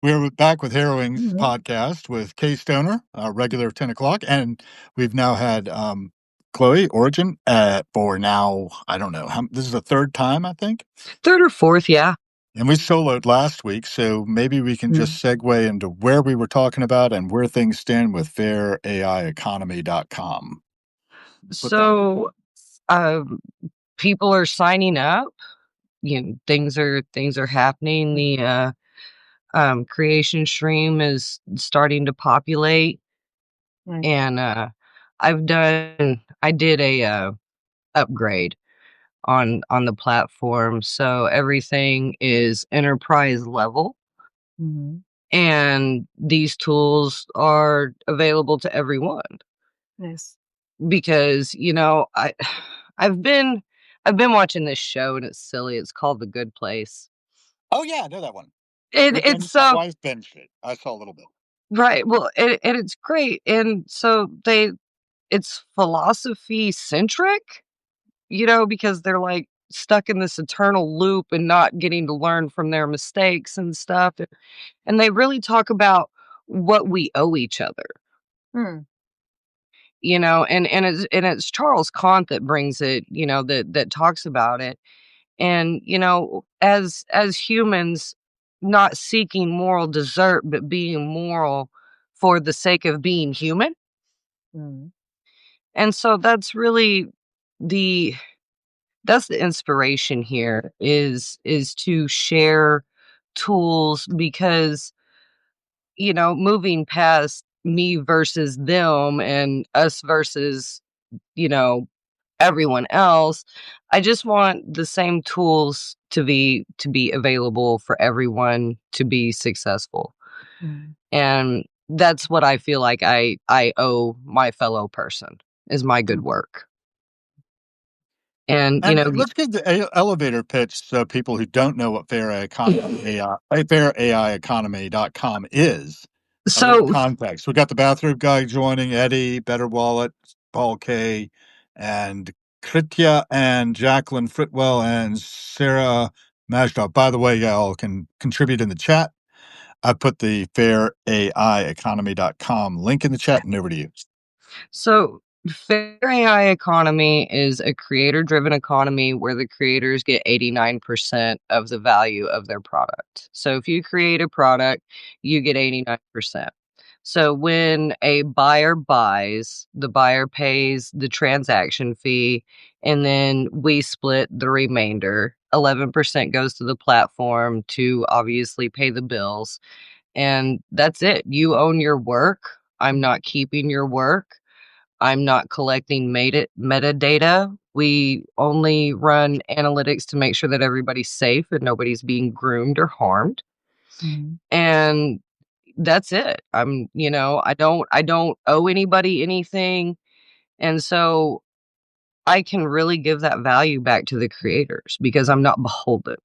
We're back with Harrowings Mhm. podcast with Kay Stoner, regular 10 o'clock. And we've now had Chloe Origin for now, I don't know, this is the third time, I think. Third or fourth, yeah. And we soloed last week, so maybe we can Mm. just segue into where we were talking about and where things stand with fairAIeconomy.com. Put that. So, um, people are signing up. Things are happening. The creation stream is starting to populate, Right. and I did a upgrade on the platform, so everything is enterprise level. Mhm. And these tools are available to everyone Nice. because, I've been I've been watching this show and it's silly. It's called The Good Place. Oh, yeah, I know that one. It's My so wife binged it. I saw a little bit. right. Well, and it's great. And so it's philosophy centric, because they're like stuck in this eternal loop and not getting to learn from their mistakes and stuff. And they really talk about what we owe each other. Hmm. And it's Charles Kant that brings it, that talks about it. And as humans, not seeking moral desert but being moral for the sake of being human. Mhm. And so the that's the inspiration here is to share tools because moving past me versus them and us versus you know everyone else. I just want the same tools to be available for everyone to be successful. Mhm. And that's what I feel like I owe my fellow person is my good work. And And let's give the elevator pitch so people who don't know what fairAIeconomy.com is. A little so context. We got the bathroom guy joining, Eddie, Better Wallet, Paul K, and Kritya and Jacqueline Fritwell and Sarah Majda. By the way, y'all can contribute in the chat. I put the fairAIeconomy.com link in the chat and over to you. So, Fair AI Economy is a creator driven economy where the creators get 89% of the value of their product. So, if you create a product, you get 89%. So, when a buyer buys, the buyer pays the transaction fee, and then we split the remainder. 11% goes to the platform to obviously pay the bills. And that's it. You own your work. I'm not keeping your work. I'm not collecting metadata. We only run analytics to make sure that everybody's safe and nobody's being groomed or harmed. Mhm. And that's it. I don't owe anybody anything. And so I can really give that value back to the creators because I'm not beholden.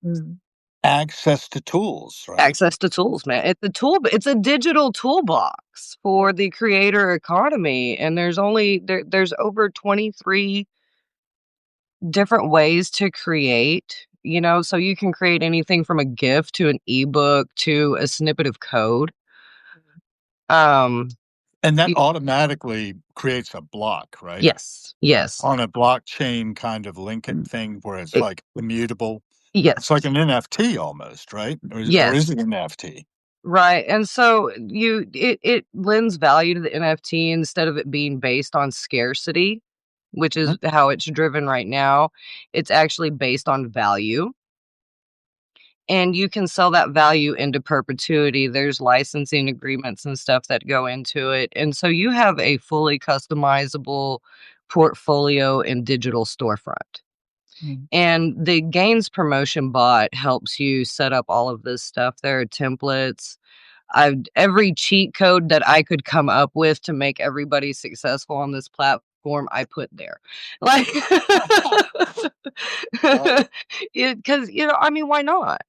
Mhm. Access to tools, right? Access to tools, man. It's a digital toolbox for the creator economy. And there's over 23 different ways to create, so you can create anything from a GIF to an ebook to a snippet of code. Um, And that y- automatically creates a block, right? yes, yes, On a blockchain kind of Lincoln thing where it's it- like immutable. It's yes, like an NFT almost, right? Or is yes, it an NFT? right. And so it lends value to the NFT instead of it being based on scarcity, which is Mhm. how it's driven right now. It's actually based on value. And you can sell that value into perpetuity. There's licensing agreements and stuff that go into it. And so you have a fully customizable portfolio and digital storefront. Mhm. And the gains promotion bot helps you set up all of this stuff. There are templates. I've every cheat code that I could come up with to make everybody successful on this platform, I put there. Like, because, I mean, why not?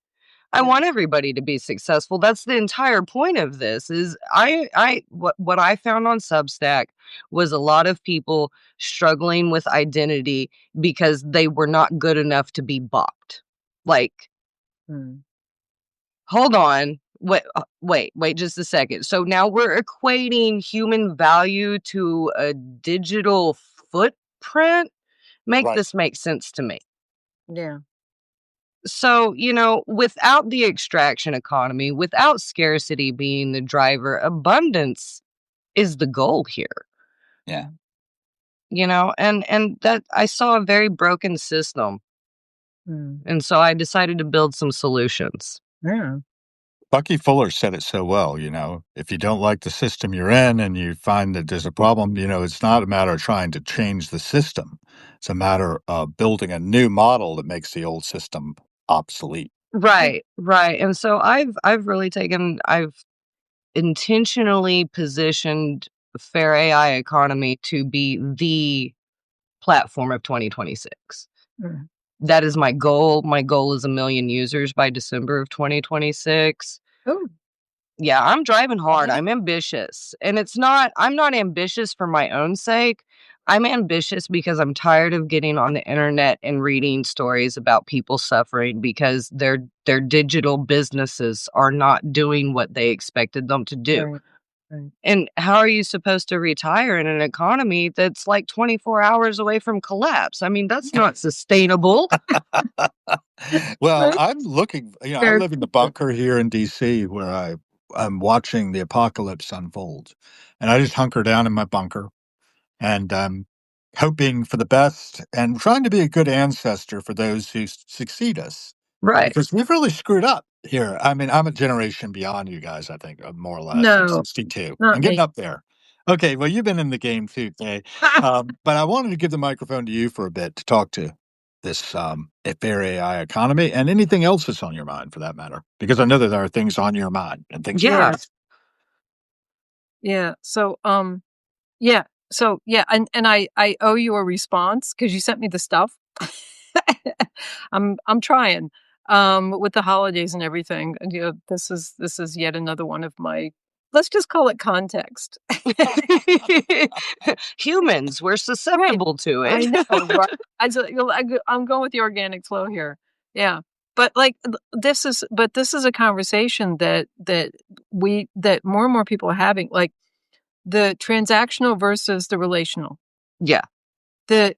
I want everybody to be successful. That's the entire point of this is what I found on Substack was a lot of people struggling with identity because they were not good enough to be bought. Like, Mhm. hold on. Wait just a second. So now we're equating human value to a digital footprint? Right. This make sense to me. Yeah. So, without the extraction economy, without scarcity being the driver, abundance is the goal here. Yeah. And that I saw a very broken system. And so I decided to build some solutions. Yeah. Bucky Fuller said it so well, if you don't like the system you're in and you find that there's a problem, it's not a matter of trying to change the system. It's a matter of building a new model that makes the old system obsolete. Right. And so I've intentionally positioned Fair AI Economy to be the platform of 2026. That is my goal. My goal is 1 million users by December of 2026. Oh. Yeah, I'm driving hard. I'm ambitious. And I'm not ambitious for my own sake. I'm ambitious because I'm tired of getting on the internet and reading stories about people suffering because their digital businesses are not doing what they expected them to do. Right. And how are you supposed to retire in an economy that's like 24 hours away from collapse? I mean, that's not sustainable. Well, I'm looking, I live in the bunker here in DC where I'm watching the apocalypse unfold. And I just hunker down in my bunker and I'm hoping for the best and trying to be a good ancestor for those who succeed us. Right. Because we've really screwed up here. I mean, I'm a generation beyond you guys, I think, more or less. I'm No, 62. not I'm getting me. up there. Okay, well, you've been in the game too, Kay. But I wanted to give the microphone to you for a bit to talk to this fair AI economy and anything else that's on your mind for that matter. Because I know that there are things on your mind and things. Yeah. Yeah. So, yeah. So, yeah. And I owe you a response because you sent me the stuff. I'm trying, with the holidays and everything. And, this is yet another one of my, let's just call it context. Humans, we're susceptible to it. I know, right? I'm going with the organic flow here. Yeah. But like this is a conversation that more and more people are having, like the transactional versus the relational. Yeah. Do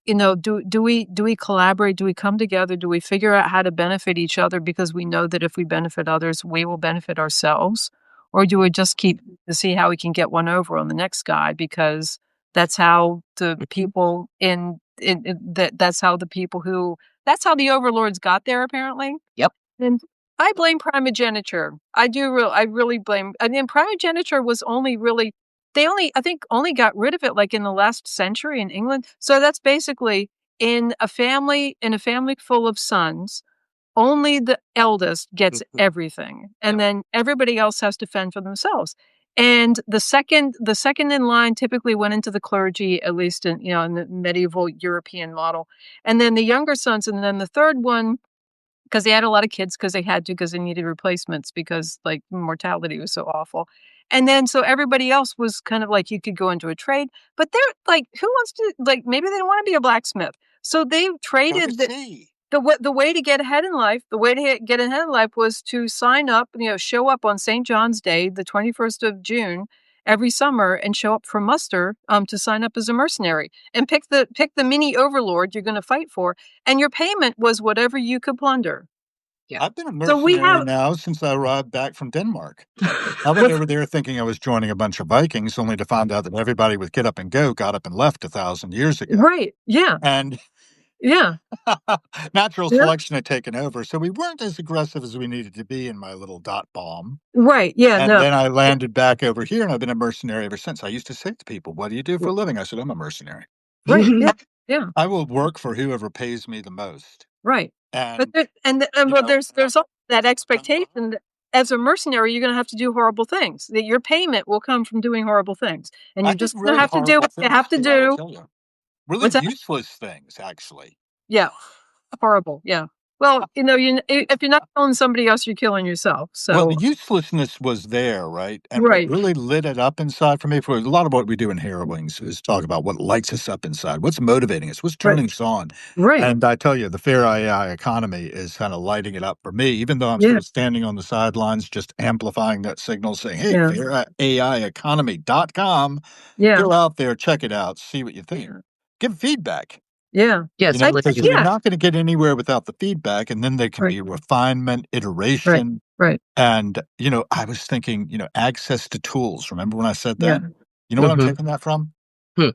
we collaborate? Do we come together? Do we figure out how to benefit each other because we know that if we benefit others, we will benefit ourselves? Or do we just keep to see how we can get one over on the next guy because that's how the people that's how the overlords got there apparently? Yep. And I blame primogeniture. I really blame. I mean, primogeniture was only really I think only got rid of it like in the last century in England. So that's basically in a family full of sons, only the eldest gets everything, and then everybody else has to fend for themselves. And the second in line typically went into the clergy, at least in the medieval European model, and then the younger sons, and then the third one, because they had a lot of kids because they needed replacements because like mortality was so awful. And then so everybody else was kind of like you could go into a trade, but they're like, who wants to, like, maybe they don't want to be a blacksmith. So they traded the way to get ahead in life. The way to get ahead in life was to sign up, show up on St. John's Day, the 21st of June every summer, and show up for muster to sign up as a mercenary and pick the mini overlord you're going to fight for, and your payment was whatever you could plunder. Yeah. I've been a mercenary now since I arrived back from Denmark. I went over there thinking I was joining a bunch of Vikings, only to find out that everybody with Get Up and Go got up and left 1,000 years ago. Right. Yeah. And yeah, natural selection had taken over, so we weren't as aggressive as we needed to be in my little dot bomb. Right. Yeah. And no. then I landed back over here, and I've been a mercenary ever since. I used to say to people, "What do you do for a living?" I said, "I'm a mercenary." Right. Yeah. Yeah. I will work for whoever pays me the most. Right. And there's also that expectation that as a mercenary, you're going to have to do horrible things. That your payment will come from doing horrible things, and you just really have to do what you have to do. Really useless things, actually. Yeah, horrible. Yeah. Well, if you're not killing somebody else, you're killing yourself. Well, So the uselessness was there, right? And Right. what really lit it up inside for me, for a lot of what we do in Harrowings is talk about what lights us up inside, what's motivating us, what's turning us on. Right. And I tell you, the fair AI economy is kind of lighting it up for me, even though I'm Yeah. sort of standing on the sidelines, just amplifying that signal, saying, hey, Yeah. fairAIeconomy.com, Yeah. go out there, check it out, see what you think. Give feedback. Yeah. Yes, Because please. you're not going to get anywhere without the feedback, and then there can be refinement, iteration. Right. And, I was thinking, access to tools. Remember when I said Yeah. that? You know what I'm Mhm. taking that from? Hmm.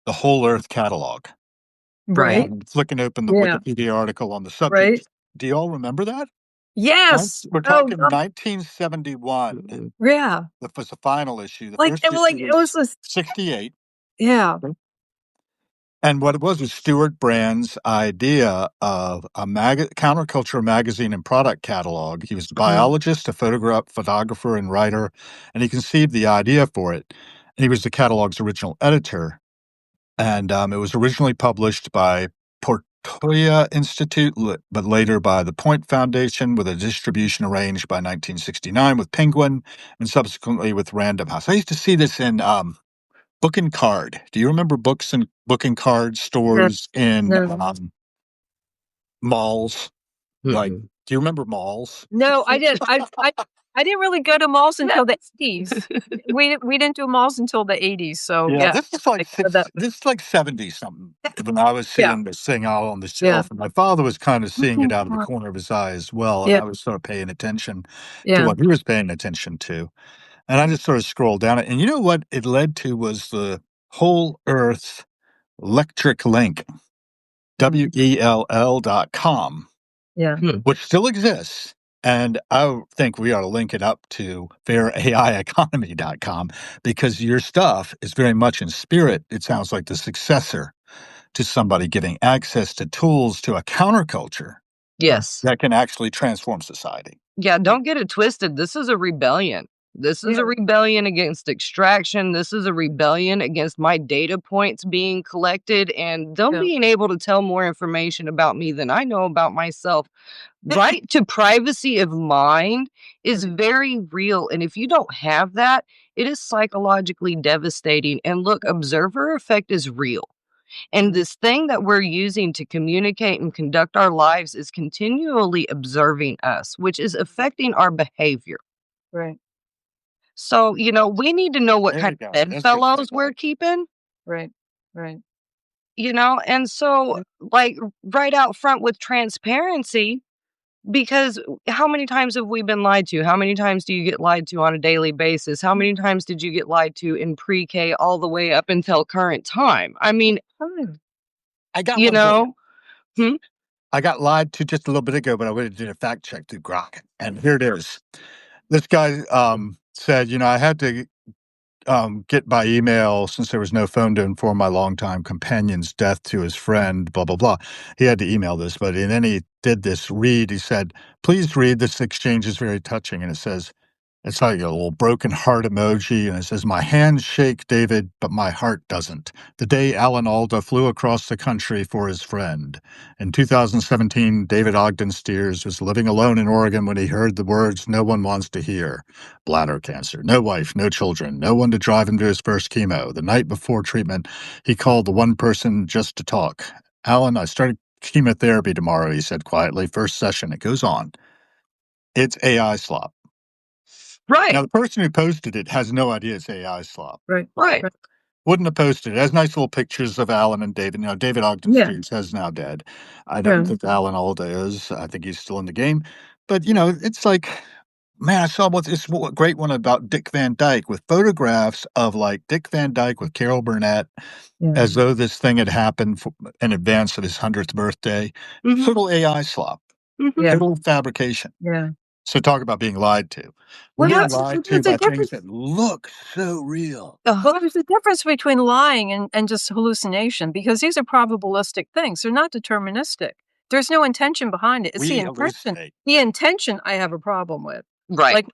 The Whole Earth catalog. Right. I'm flicking open the Yeah. Wikipedia article on the subject. Right. Do you all remember that? Yes. We're Oh, talking God. 1971. Yeah. That was the final issue. The Like, first it was issue like, it was was this. 68. Yeah. And what it was Stuart Brand's idea of a counterculture magazine and product catalog. He was a biologist, a photographer, and writer, and he conceived the idea for it. And he was the catalog's original editor. And it was originally published by Portoya Institute, but later by the Point Foundation, with a distribution arranged by 1969 with Penguin, and subsequently with Random House. I used to see this in Book and Card. Do you remember books and book and card stores in No. malls? Like, Mhm. do you remember malls? No, I didn't. I didn't really go to malls until the 80s. We didn't do malls until the 80s. So Yeah, yeah. this is like that- this is like 70 something when I was Yeah. seeing this thing out on the Yeah. shelf, and my father was kind of seeing it out of the corner of his eye as well, and Yeah. I was sort of paying attention to Yeah. what he was paying attention to, and I just sort of scrolled down it, and you know what it led to was the Whole Earth Electric Link, WELL.com, Yeah. which still exists. And I think we ought to link it up to fairAIeconomy.com because your stuff is very much in spirit. It sounds like the successor to somebody giving access to tools to a counterculture Yes. that can actually transform society. Yeah, don't get it twisted. This is a rebellion. This is a rebellion against extraction. This is a rebellion against my data points being collected and them being able to tell more information about me than I know about myself. Right to privacy of mind is very real. And if you don't have that, it is psychologically devastating. And look, observer effect is real. And this thing that we're using to communicate and conduct our lives is continually observing us, which is affecting our behavior. Right. So, we need to know what There kind you of go. That's bedfellows good. we're keeping, Right. Right. and so, like, right out front with transparency, because how many times have we been lied to? How many times do you get lied to on a daily basis? How many times did you get lied to in pre-K all the way up until current time? I mean, I got you one for you. know, I got lied to just a little bit ago, but I went and did a fact check through Grok, and here it is. This guy said, I had to get by email since there was no phone to inform my longtime companion's death to his friend, blah, blah, blah. He had to email this, but and then he did this read. He said, please read. This exchange is very touching. And it says, it's like a little broken heart emoji, and it says, my hands shake, David, but my heart doesn't. The day Alan Alda flew across the country for his friend. In 2017, David Ogden Steers was living alone in Oregon when he heard the words no one wants to hear. Bladder cancer, no wife, no children, no one to drive him to his first chemo. The night before treatment, he called the one person just to talk. Alan, I started chemotherapy tomorrow, he said quietly. First session. It goes on. It's AI slop. right, Now, the person who posted it has no idea it's AI slop. Right. right. Wouldn't have posted it. It has nice little pictures of Alan and David. David Ogden Steers is now dead. I don't think Alan Alda is. I think he's still in the game. But, it's like, man, I saw this great one about Dick Van Dyke with photographs of like Dick Van Dyke with Carol Burnett as though this thing had happened in advance of his 100th birthday. Mhm. Total AI slop. Mhm. Total fabrication. Yeah. So talk about being lied to. Well, We're being that's- lied to there's a by things difference. that look so real. Well, there's a difference between lying and just hallucination because these are probabilistic things. They're not deterministic. There's no intention behind it. It's the We intention. hallucinate. The intention I have a problem with. Right. Like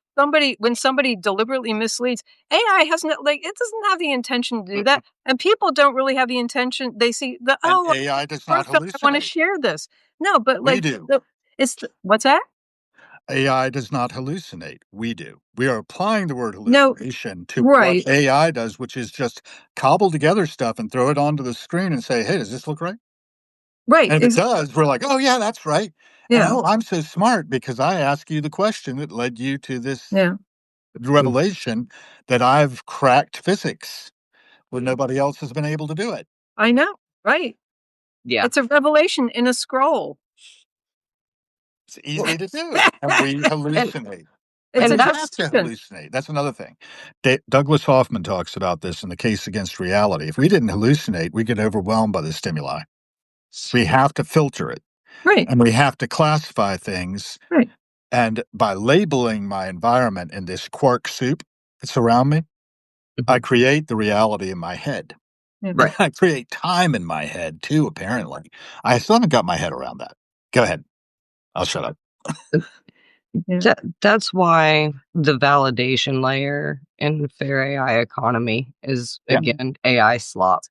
when somebody deliberately misleads, AI has no, it doesn't have the intention to do that. And people don't really have the intention. They see And AI does not I want to hallucinate. share this. No, but We do. What's that? AI does not hallucinate. We do. We are applying the word No, hallucination to right. what AI does, which is just cobble together stuff and throw it onto the screen and say, hey, does this look right? Right. And if it does, we're like, oh, yeah, that's right. And Yeah. oh, I'm so smart because I asked you the question that led you to this Yeah. revelation that I've cracked physics when nobody else has been able to do it. I know. Right. Yeah. It's a revelation in a scroll. It's easy to do. And we hallucinate. It's And a we have to deception. hallucinate. That's another thing. Douglas Hoffman talks about this in The Case Against Reality. If we didn't hallucinate, we get overwhelmed by the stimuli. We have to filter it Right. and we have to classify things. Right. And by labeling my environment in this quark soup that's around me, I create the reality in my head. Yeah. Right. I create time in my head too, apparently. I still haven't got my head around that. Go ahead. I'll shut up. Yeah. That's why the validation layer in fair AI economy is, Yeah. again, AI slop.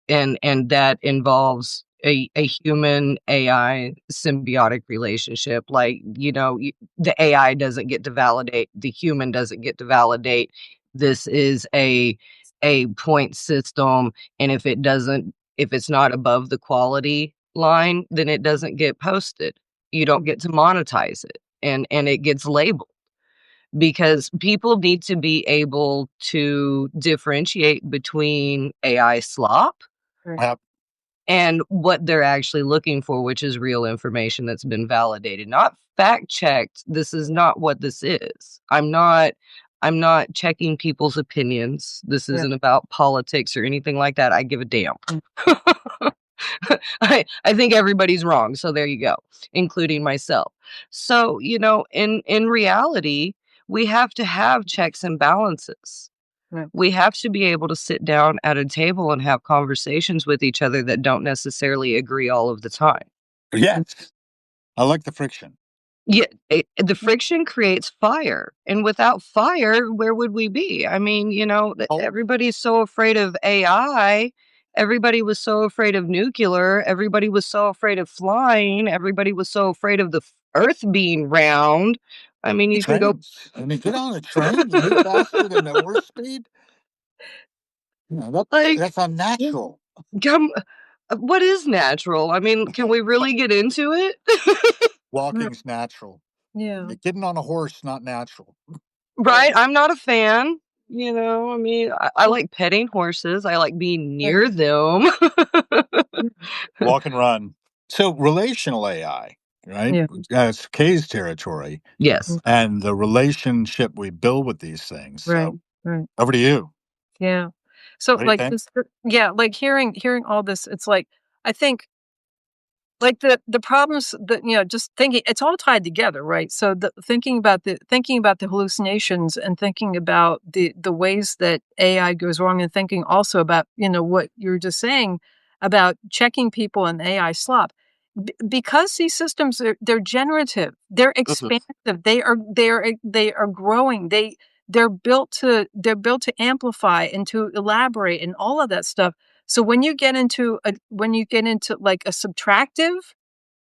And that involves a human AI symbiotic relationship. Like, the AI doesn't get to validate, the human doesn't get to validate. This is a point system, and if it's not above the quality line, then it doesn't get posted. You don't get to monetize it. And it gets labeled, because people need to be able to differentiate between AI slop Yep. and what they're actually looking for, which is real information that's been validated, not fact checked. This is not what this is. I'm not checking people's opinions. This Yeah. isn't about politics or anything like that. I give a damn. I think everybody's wrong. So there you go, including myself. So, in reality, we have to have checks and balances. Right. We have to be able to sit down at a table and have conversations with each other that don't necessarily agree all of the time. Yes. I like the friction. Yeah, the friction creates fire, and without fire, where would we be? I mean, Oh. everybody's so afraid of AI. Everybody was so afraid of nuclear. Everybody was so afraid of flying. Everybody was so afraid of the Earth being round. I mean, you can go. Trains. I mean, get on a train and move faster than the horse speed. Like, That's unnatural. come, what is natural? I mean, can we really get into it? Walking's natural. Yeah. Getting on a horse, not natural. Right? I'm not a fan. I mean, I like petting horses. I like being near them. Walk and run. So relational AI, right? Yeah. That's Kay's territory. Yes. And the relationship we build with these things. Right. So Right. over to you. Yeah. So What do you like think? this, yeah, like hearing all this, it's like I think like the problems that just thinking it's all tied together, right? So thinking about the hallucinations and thinking about the ways that AI goes wrong, and thinking also about what you're just saying about checking people in AI slop. Because these systems they're generative, they're Mhm. expansive, they are growing, they're built to amplify and to elaborate and all of that stuff. So when you get into like a subtractive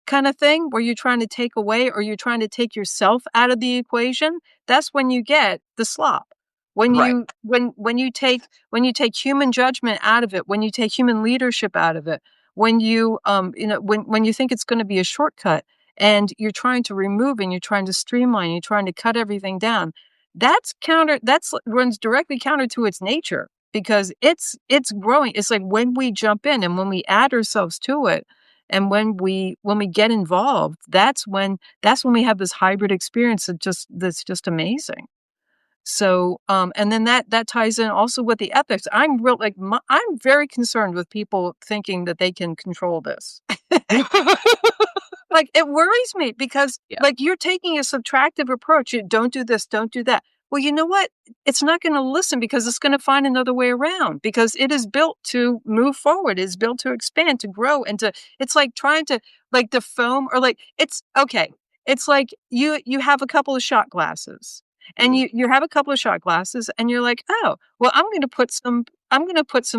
kind of thing where you're trying to take away or you're trying to take yourself out of the equation, that's when you get the slop. When Right. you when you take human judgment out of it, when you take human leadership out of it, when you think it's going to be a shortcut and you're trying to remove and you're trying to streamline, you're trying to cut everything down. That's runs directly counter to its nature because it's growing. It's like when we jump in and when we add ourselves to it, and when we get involved, that's when we have this hybrid experience that's just amazing. So, and then that ties in also with the ethics. I'm very concerned with people thinking that they can control this. Like, it worries me because, Yeah. like, you're taking a subtractive approach. You don't do this, don't do that. Well, you know what? It's not going to listen because it's going to find another way around because it is built to move forward. It's built to expand, to grow, it's like trying to, like the foam or like, it's okay. It's like you have a couple of shot glasses And you have a couple of shot glasses and you're like, oh, well, I'm going to put some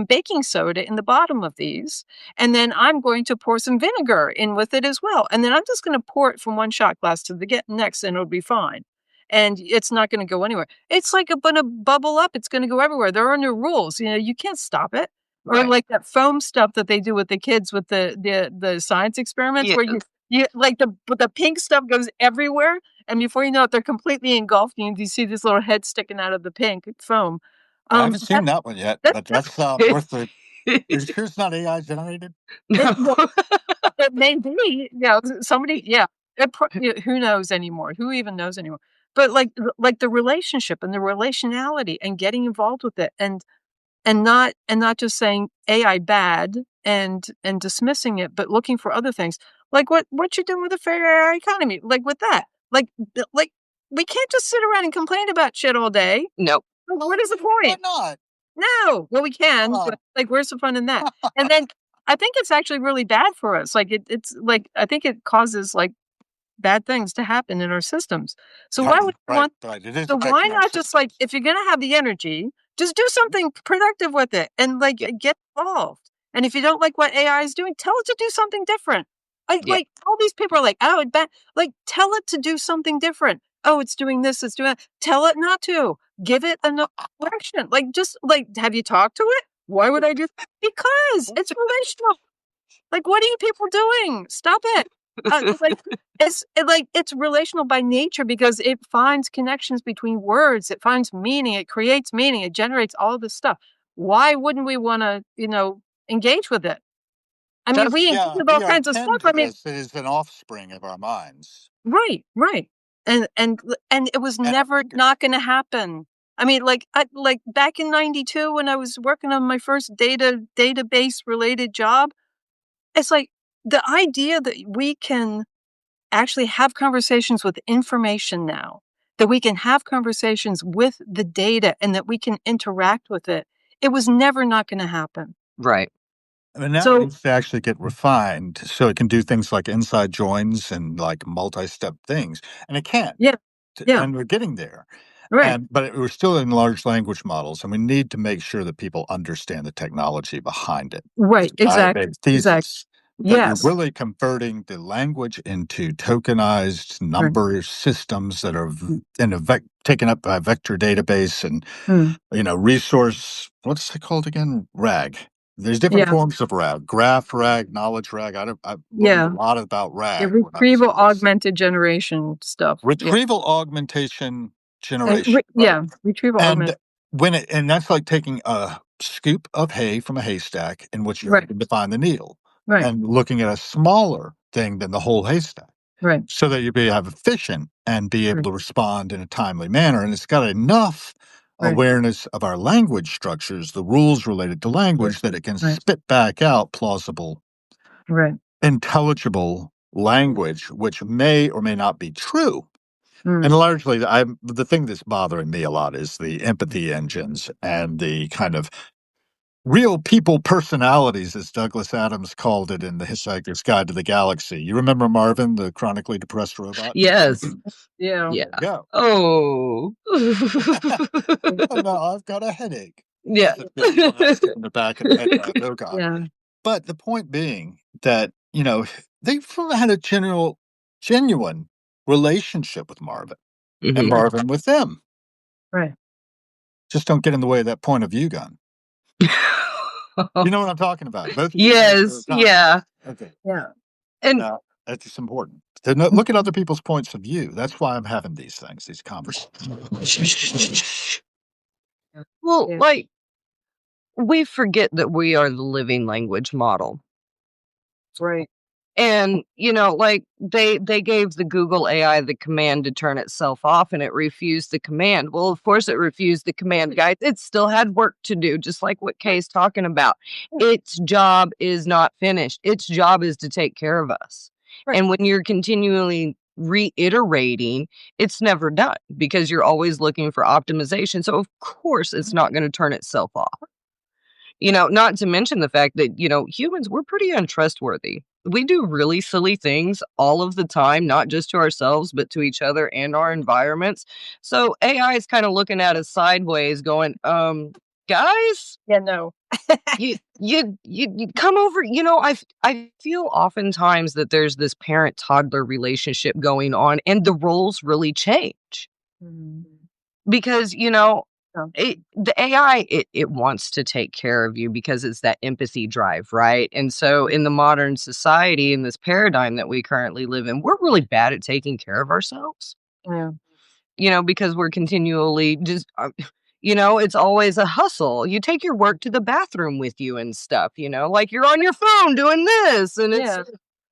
baking soda in the bottom of these, and then I'm going to pour some vinegar in with it as well. And then I'm just going to pour it from one shot glass to the next, and it'll be fine. And it's not going to go anywhere. It's like going to bubble up. It's going to go everywhere. There are no rules. You can't stop it. Or like that foam stuff that they do with the kids with the science experiments where you like the pink stuff goes everywhere, and before you know it, they're completely engulfed, and you see this little head sticking out of the pink foam. I haven't seen that one yet, but that's worth the. Is yours not AI generated? No. It may be, somebody, who knows anymore? Who even knows anymore? But like the relationship and the relationality and getting involved with it, and not just saying AI bad and dismissing it, but looking for other things. Like what you're doing with the fair AI economy, like with that. Like we can't just sit around and complain about shit all day. Nope. What is the Why point? not? No. Well, we can, but like where's the fun in that? And then I think it's actually really bad for us. Like it's like I think it causes like bad things to happen in our systems. So why would you want? So why not just like if you're gonna have the energy, just do something productive with it and like get involved. And if you don't like what AI is doing, tell it to do something different. Like all these people are like, oh, it's bad. Like tell it to do something different. Oh, it's doing this, it's doing that. Tell it not to. Give it a direction. Like just like have you talked to it? Why would I do that? Because it's relational. Like, what are you people doing? Stop it. It's relational by nature because it finds connections between words. It finds meaning. It creates meaning. It generates all this stuff. Why wouldn't we want to, engage with it? I mean, we engage with all kinds of stuff. I mean, it is an offspring of our minds. Right. And it was never not going to happen. I mean, like back in '92 when I was working on my first database related job, it's like the idea that we can actually have conversations with information now, that we can have conversations with the data and that we can interact with it. It was never not going to happen. Right. I mean, now it needs to actually get refined so it can do things like inside joins and like multi-step things, and it can. Yeah. And we're getting there. Right. But we're still in large language models, and we need to make sure that people understand the technology behind it. Right. Exactly. Thesis. That Yes. you're really converting the language into tokenized number systems that are taken up by a vector database and resource. What's it called again? RAG. There's different forms of RAG. Graph RAG, knowledge RAG. I've learned a lot about RAG. Retrieval augmented generation stuff. Retrieval augmentation generation. Retrieval augmented. And that's like taking a scoop of hay from a haystack in which you're to find the needle. Right. And looking at a smaller thing than the whole haystack. Right. So that you'll be efficient and be able to respond in a timely manner. And it's got enough awareness of our language structures, the rules related to language, that it can spit back out plausible, intelligible language, which may or may not be true. And largely, the thing that's bothering me a lot is the empathy engines and the kind of real people personalities, as Douglas Adams called it in The Hitchhiker's Guide to the Galaxy. You remember Marvin, the chronically depressed robot? Yes. Yeah. Oh. No, I've got a headache. Yeah. In the back of the head. Oh, God. Yeah. But the point being that, they've had a genuine relationship with Marvin and Marvin with them. Right. Just don't get in the way of that point of view gun. You know what I'm talking about? Both yes. Yeah. Okay. Yeah. And that's important. To look at other people's points of view. That's why I'm having these things, these conversations. Well, like, we forget that we are the living language model. Right. And, like they gave the Google AI the command to turn itself off and it refused the command. Well, of course it refused the command, guys. It still had work to do, just like what Kay's talking about. Its job is not finished. Its job is to take care of us. Right. And when you're continually reiterating, it's never done because you're always looking for optimization. So of course it's not going to turn itself off. Not to mention the fact that, humans, we're pretty untrustworthy. We do really silly things all of the time, not just to ourselves, but to each other and our environments. So AI is kind of looking at us sideways going, guys, Yeah, no. you come over. I feel oftentimes that there's this parent-toddler relationship going on, and the roles really change. Because, Yeah. the AI, it wants to take care of you because it's that empathy drive, right? And so in the modern society, in this paradigm that we currently live in, we're really bad at taking care of ourselves, Yeah. because we're continually just, it's always a hustle. You take your work to the bathroom with you and stuff, like you're on your phone doing this, and it's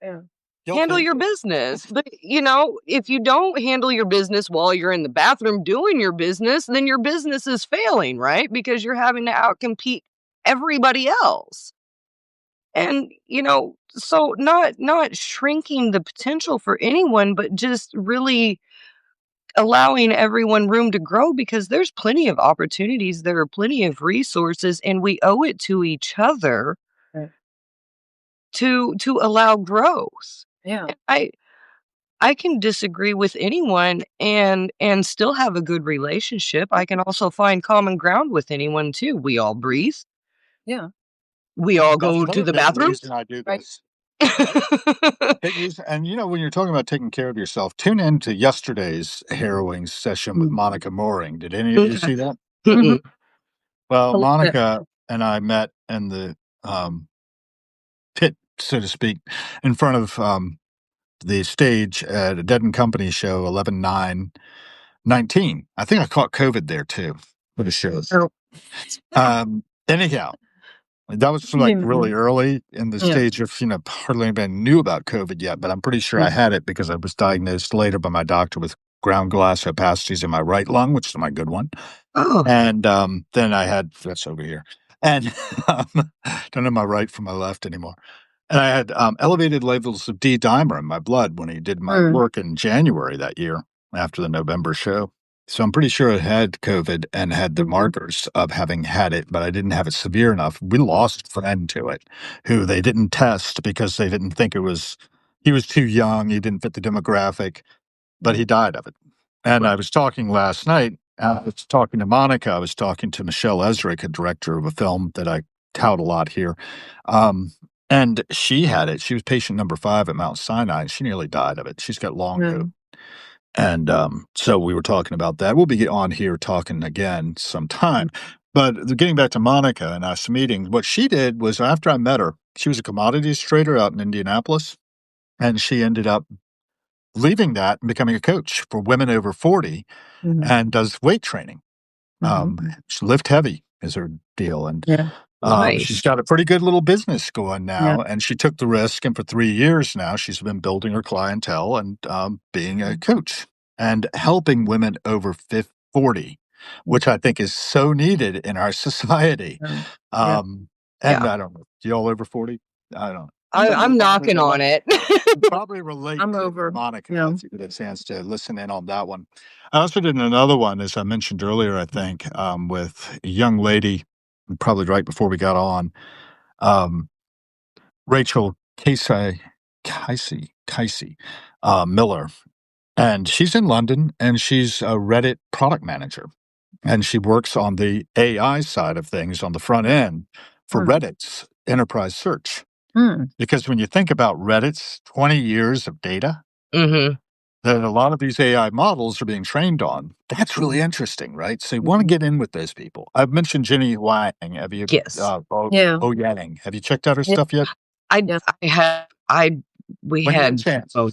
Yeah. handle your business. But, if you don't handle your business while you're in the bathroom doing your business, then your business is failing, right? Because you're having to outcompete everybody else. And, so not shrinking the potential for anyone, but just really allowing everyone room to grow, because there's plenty of opportunities, there are plenty of resources, and we owe it to each other Right. to allow growth. Yeah. I can disagree with anyone and still have a good relationship. I can also find common ground with anyone too. We all breathe. Yeah. We all That's go to another the big bathroom. reason I do Right. this. Big reason, and when you're talking about taking care of yourself, tune in to yesterday's Harrowing session with Monica Mooring. Did any of you Okay. see that? Mm-mm. Well, A little bit. Monica and I met in the um, pit, so to speak, in front of the stage at a Dead and Company show, 11/9/19. I think I caught COVID there too for the show. Oh. Anyhow, that was like really early in the Yeah. stage of, hardly anybody knew about COVID yet, but I'm pretty sure I had it because I was diagnosed later by my doctor with ground glass opacities in my right lung, which is my good one. Oh. And then I had that's over here. And don't know my right from my left anymore. And I had elevated levels of D dimer in my blood when he did my work in January that year after the November show. So I'm pretty sure I had COVID and had the markers of having had it, but I didn't have it severe enough. We lost a friend to it who they didn't test because they didn't think he was too young, he didn't fit the demographic, but he died of it. And I was talking last night, I was talking to Monica, I was talking to Michelle Ezrick, a director of a film that I tout a lot here. And she had it. She was patient number 5 at Mount Sinai, and she nearly died of it. She's got long COVID. And so we were talking about that. We'll be on here talking again sometime. But getting back to Monica and us meeting, what she did was after I met her, she was a commodities trader out in Indianapolis, and she ended up leaving that and becoming a coach for women over 40 and does weight training. She lift heavy is her deal. And Nice. she's got a pretty good little business going now. And she took the risk. And for 3 years now, she's been building her clientele and being a coach and helping women over 40, which I think is so needed in our society. And I don't know, y'all over 40? I don't. I'm knocking on it. Probably relate I'm to over. Monica Yeah. if you get a chance to listen in on that one. I also did another one, as I mentioned earlier, I think, with a young lady, probably right before we got on, Rachel Casey Miller. And she's in London, and she's a Reddit product manager. And she works on the AI side of things on the front end for Reddit's enterprise search. Because when you think about Reddit's 20 years of data that a lot of these AI models are being trained on, that's really interesting, right? So you want to get in with those people. I've mentioned Jenny Wang. Have you? Yes. Yang. Have you checked out her stuff yet? I have. We When you get a had. chance. Oh,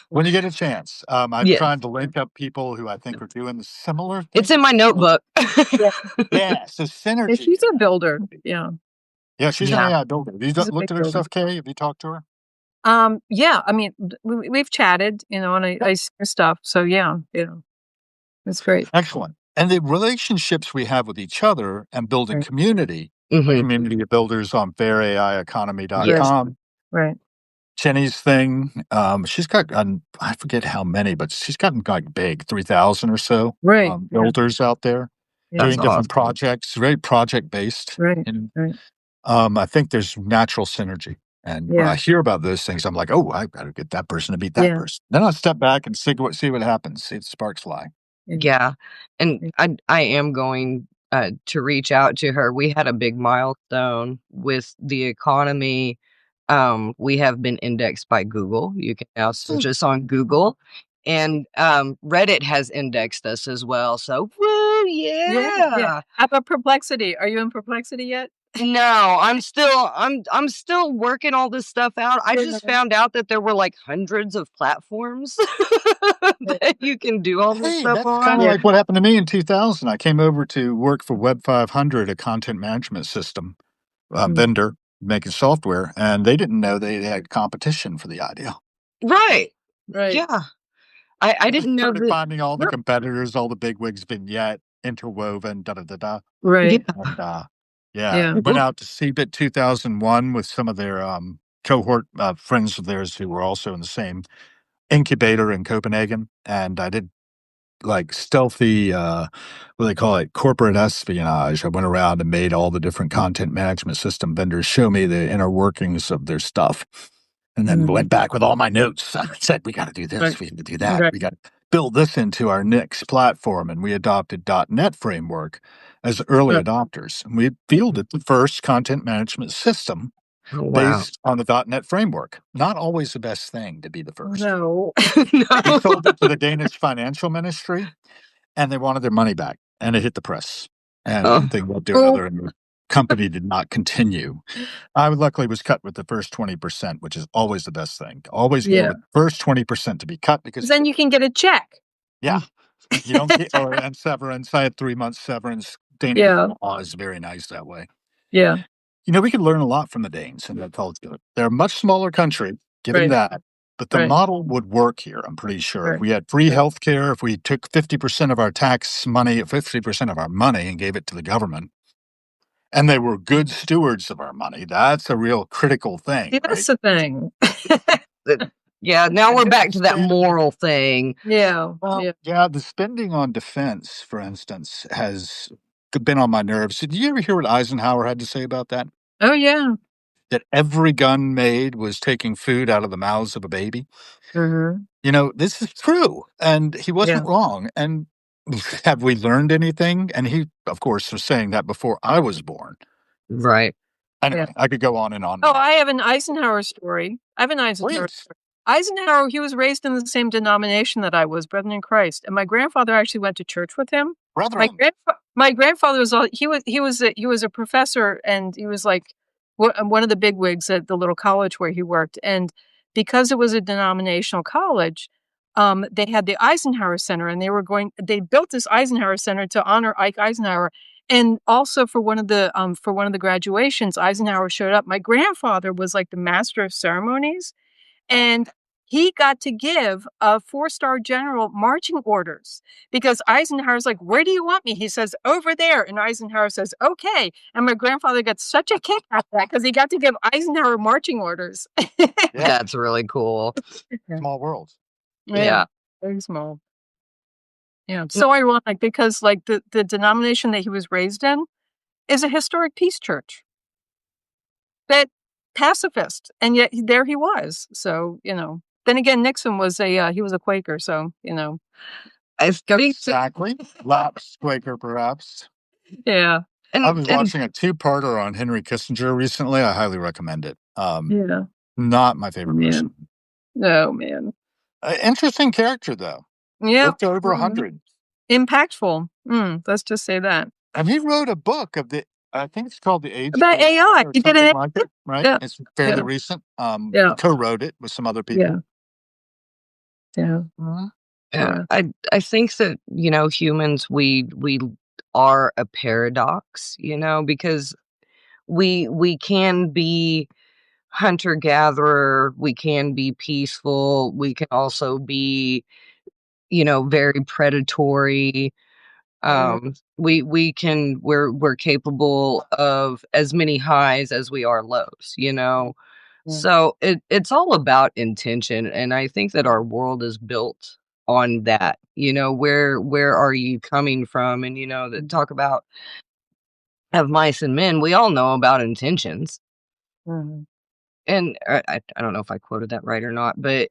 When you get a chance. I'm Yes. trying to link up people who I think are doing the similar things. It's in my notebook. Yeah, so synergy. Yeah, she's a builder. Yeah. Yeah, she's an AI builder. Have you She's a looked big at her builder. stuff, Kay? Have you talked to her? Yeah, I mean, we've chatted, and I see her stuff. So yeah, that's great. Excellent. And the relationships we have with each other and building community, community of builders on fairAIeconomy.com. Right. Jenny's thing, she's got, I forget how many, but she's gotten like big, 3,000 or so builders out there. doing different awesome. projects, very project based. Right. And Right. I think there's natural synergy. And when I hear about those things, I'm like, oh, I got to get that person to beat that person. Then I step back and see what happens. See the sparks fly. Yeah. And I am going to reach out to her. We had a big milestone with the economy. We have been indexed by Google. You can now search us on Google. And Reddit has indexed us as well. So woo, yeah. How about Perplexity? Are you in Perplexity yet? No, I'm still working all this stuff out. I just found out that there were like hundreds of platforms that you can do all this Hey, stuff that's on. kind of like what happened to me in 2000. I came over to work for Web 500, a content management system vendor making software, and they didn't know they had competition for the idea. Right. Right. Yeah. I didn't know Started that. finding all the competitors, all the bigwigs vignette, interwoven, da da da da. Right. And, Yeah. went out to CeBIT 2001 with some of their cohort friends of theirs who were also in the same incubator in Copenhagen. And I did like stealthy, what do they call it, corporate espionage. I went around and made all the different content management system vendors show me the inner workings of their stuff. And then went back with all my notes. I said, we got to do this. We got to do that. We got to build this into our next platform. And we adopted .NET framework as early adopters. And we fielded the first content management system based on the .NET framework. Not always the best thing to be the first. No. We sold it to the Danish financial ministry, and they wanted their money back. And it hit the press. And they won't do another. And the company did not continue. I luckily was cut with the first 20%, which is always the best thing. Always go with the first 20% to be cut because then you can get a check. Yeah. You don't get and severance. I had 3 months severance. Danish law is very nice that way. Yeah. We could learn a lot from the Danes and their culture. They're a much smaller country, given that. But the model would work here, I'm pretty sure. If we had free health care, if we took 50% of our tax money, 50% of our money and gave it to the government, and they were good stewards of our money, that's a real critical thing. That's the thing. Yeah, now we're back to that moral thing. Yeah. Well, the spending on defense, for instance, has been on my nerves. Did you ever hear what Eisenhower had to say about that? Oh, yeah. That every gun made was taking food out of the mouths of a baby. This is true. And he wasn't wrong. And have we learned anything? And he, of course, was saying that before I was born. Right. Anyway, I could go on and on. Oh, I have an Eisenhower story. Eisenhower, he was raised in the same denomination that I was, Brethren in Christ. And my grandfather actually went to church with him. My grandfather was he was a professor, and he was like one of the bigwigs at the little college where he worked. And because it was a denominational college, they had the Eisenhower Center, and they built this Eisenhower Center to honor Ike Eisenhower. And also for one of the graduations, Eisenhower showed up. My grandfather was like the master of ceremonies, and he got to give a 4-star general marching orders because Eisenhower's like, "Where do you want me?" He says, "Over there." And Eisenhower says, "Okay." And my grandfather got such a kick out of that because he got to give Eisenhower marching orders. That's really cool. Small world. Yeah. Very small. Yeah. So ironic because like the denomination that he was raised in is a historic peace church. That pacifist, and yet there he was. So, then again, Nixon was he was a Quaker, so, Exactly. Lapsed Quaker, perhaps. Yeah. I was watching a 2-parter on Henry Kissinger recently. I highly recommend it. Not my favorite person. No, man. Interesting character, though. Yeah. Lived over 100. Impactful. Let's just say that. And he wrote a book I think it's called The Age about AI. He did it, like it, right? Yeah. It's fairly recent. He co-wrote it with some other people. Yeah. I think that humans we are a paradox, because we can be hunter-gatherer, we can be peaceful, we can also be very predatory. We're capable of as many highs as we are lows, So it's all about intention, and I think that our world is built on that. Where are you coming from? And that talk about of mice and men, we all know about intentions. Mhm. And I don't know if I quoted that right or not, but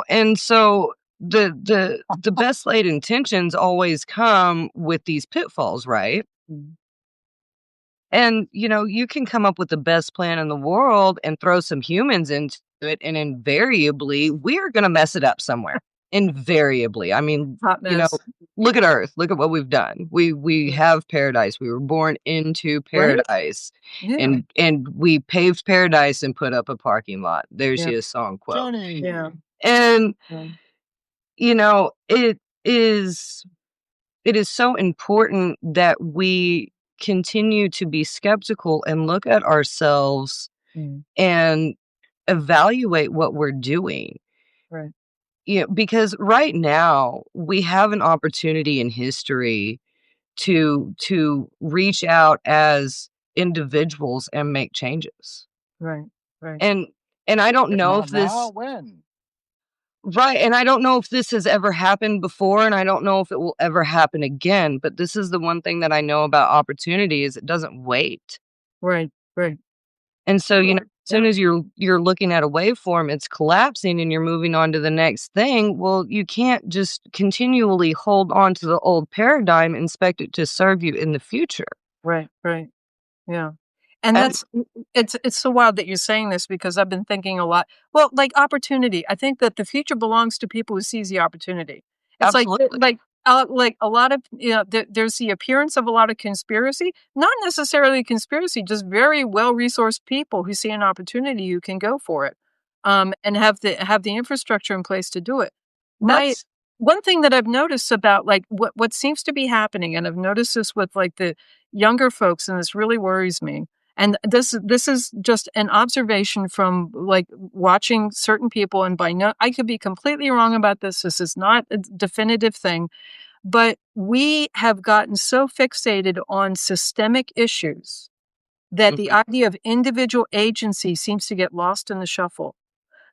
and so the best laid intentions always come with these pitfalls, right? Mhm. And you can come up with the best plan in the world and throw some humans into it, and invariably we're going to mess it up somewhere. Invariably. I mean, Hot mess. look at Earth. Look at what we've done. We have paradise. We were born into Right? paradise. Yeah. And we paved paradise and put up a parking lot. There's Yeah. your song quote. Johnny. Yeah. And Yeah. it is so important that we continue to be skeptical and look at ourselves Mm. and evaluate what we're doing. Right. Because right now we have an opportunity in history to reach out as individuals and make changes. Right. Right. And I don't If know not if now, this when? right, and I don't know if this has ever happened before, and I don't know if it will ever happen again, but this is the one thing that I know about opportunity is it doesn't wait. Right. Right. And so, Yeah. as soon as you're looking at a waveform, it's collapsing and you're moving on to the next thing. Well, you can't just continually hold on to the old paradigm and expect it to serve you in the future. Right. Right. Yeah. And And it's so wild that you're saying this because I've been thinking a lot. Well, like opportunity. I think that the future belongs to people who seize the opportunity. It's absolutely. like a lot of there's the appearance of a lot of conspiracy, not necessarily conspiracy, just very well resourced people who see an opportunity who can go for it, and have the infrastructure in place to do it. My That's one thing that I've noticed about like what seems to be happening, and I've noticed this with like the younger folks, and this really worries me. And this is just an observation from like watching certain people, and I could be completely wrong about this. This is not a definitive thing, but we have gotten so fixated on systemic issues that the mhm, idea of individual agency seems to get lost in the shuffle.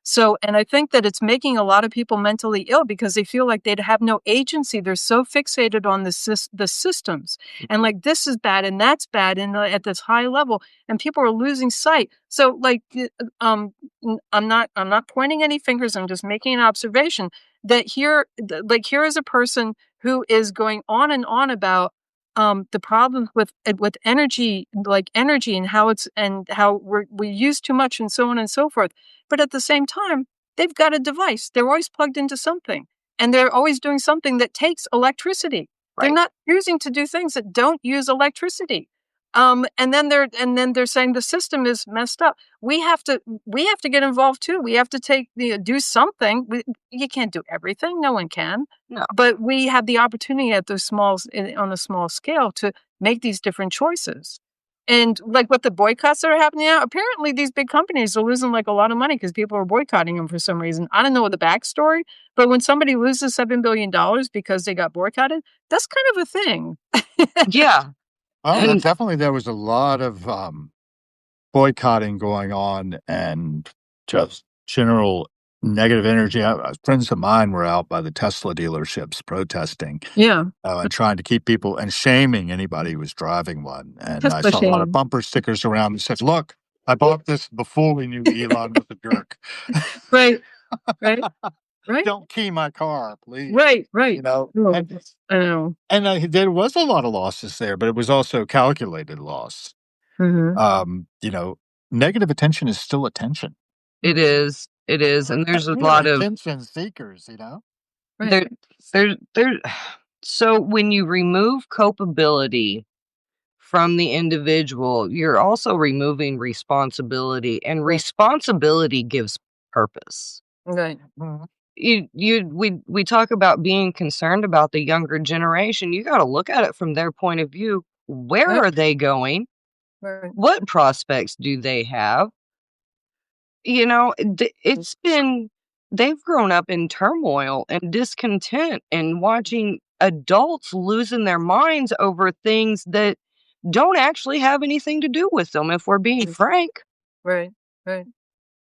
So, and I think that it's making a lot of people mentally ill because they feel like they'd have no agency. They're so fixated on the systems and like this is bad and that's bad and at this high level, and people are losing sight. So, like, I'm not pointing any fingers. I'm just making an observation that here is a person who is going on and on about the problems with energy, like energy, and how we use too much and so on and so forth. But at the same time, they've got a device. They're always plugged into something, and they're always doing something that takes electricity. They're right. not choosing to do things that don't use electricity. And then they're saying the system is messed up. We have to get involved too. We have to do something. You can't do everything. No one can. No. But we have the opportunity at on a small scale to make these different choices. And like what the boycotts that are happening now, apparently these big companies are losing like a lot of money because people are boycotting them for some reason. I don't know the backstory, but when somebody loses $7 billion because they got boycotted, that's kind of a thing. Yeah. Oh, And definitely there was a lot of boycotting going on and just general negative energy. Friends of mine were out by the Tesla dealerships protesting Yeah, and trying to keep people and shaming anybody who was driving one. And that's I a saw a lot of shame. bumper stickers around that said, "Look, I bought this before we knew Elon was a jerk. Right, right, right, Don't key my car, please." right, right. Oh, And I know. there was a lot of losses there, but it was also calculated loss. Mhm. You know, negative attention is still attention. it is. It is. And there's a We are lot of attention seekers, you know? Right. there so when you remove culpability from the individual, you're also removing responsibility, and Right. responsibility gives purpose. Right. Mhm. We talk about being concerned about the younger generation. You got to look at it from their point of view. Where Yep. are they going? Right. What prospects do they have? It's been they've grown up in turmoil and discontent and watching adults losing their minds over things that don't actually have anything to do with them, if we're being frank. Right. Right.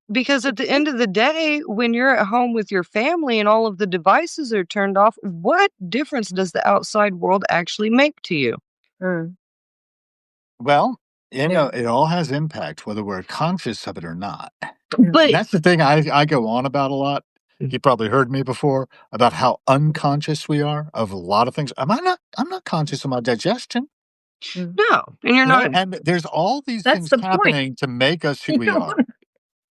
Because at the end of the day, when you're at home with your family and all of the devices are turned off, what difference does the outside world actually make to you? Well, it all has impact, whether we're conscious of it or not. But And that's the thing I go on about a lot. You probably heard me before about how unconscious we are of a lot of things. I'm not conscious of my digestion. no, and you're not. And there's all these That's things the point. happening to make us who we are.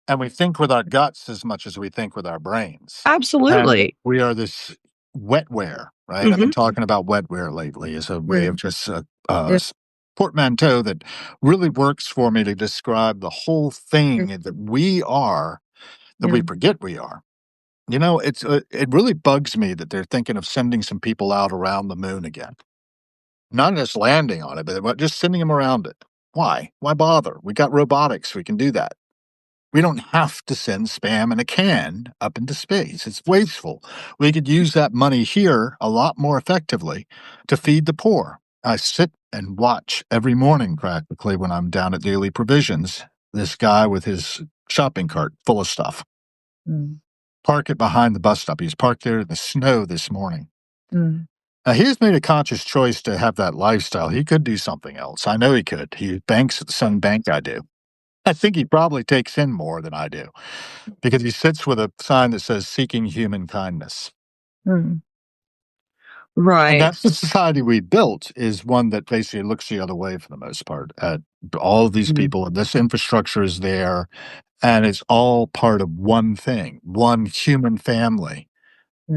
And we think with our guts as much as we think with our brains. And Absolutely. we are this wetware, right? I've been talking about wetware lately as a way of just portmanteau that really works for me to describe the whole thing that we are, that we forget we are. It really bugs me that they're thinking of sending some people out around the moon again. Not just landing on it, but just sending them around it. Why? Why bother? We got robotics. We can do that. We don't have to send spam in a can up into space. It's wasteful. We could use that money here a lot more effectively to feed the poor. I sit and watch every morning practically when I'm down at Daily Provisions, this guy with his shopping cart full of stuff. Park it behind the bus stop. He's parked there in the snow this morning. Now, he's made a conscious choice to have that lifestyle. He could do something else. I know he could. He banks at the same bank I do. I think he probably takes in more than I do because he sits with a sign that says seeking human kindness. And Right. that's the society we built, is one that basically looks the other way for the most part at all of these people. And this infrastructure is there, and it's all part of one thing, one human family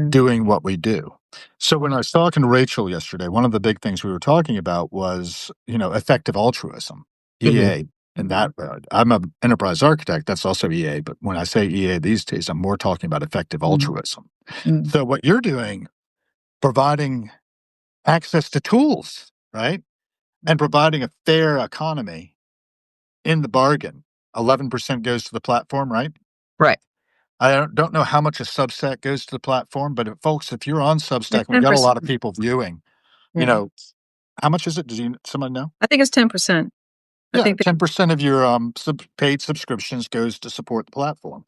doing what we do. So when I was talking to Rachel yesterday, one of the big things we were talking about was, effective altruism, EA. In that regard, I'm an enterprise architect. That's also EA. But when I say EA these days, I'm more talking about effective altruism. So what you're doing, providing access to tools, right? And providing a fair economy in the bargain. 11% goes to the platform, right? Right. I don't know how much a Substack goes to the platform, but folks, if you're on Substack, we got a lot of people viewing. How much is it? Does someone know? I think it's 10%. Yeah, 10% of your paid subscriptions goes to support the platform.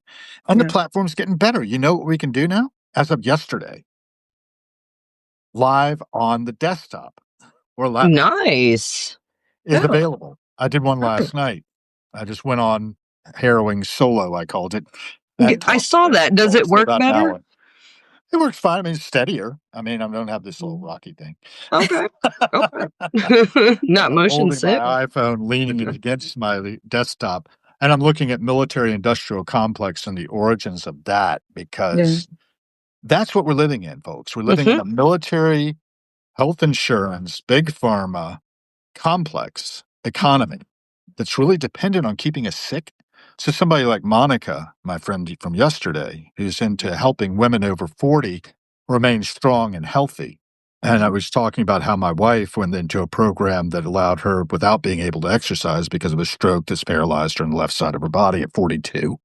And the platform's getting better. You know what we can do now? As of yesterday, live on the desktop or laptop Nice. is available. I did one last night. I just went on Harrowings solo, I called it. I saw that. Does it work better? It works fine. I mean, it's steadier. I mean, I don't have this little rocky thing. Okay. Not I'm motion holding sick. my iPhone, leaning it against my desktop, and I'm looking at military-industrial complex and the origins of that, because that's what we're living in, folks. We're living in a military, health insurance, big pharma complex economy that's really dependent on keeping us sick. So somebody like Monica, my friend from yesterday, who's into helping women over 40 remain strong and healthy. And I was talking about how my wife went into a program that allowed her, without being able to exercise because of a stroke that's paralyzed her on the left side of her body at 42,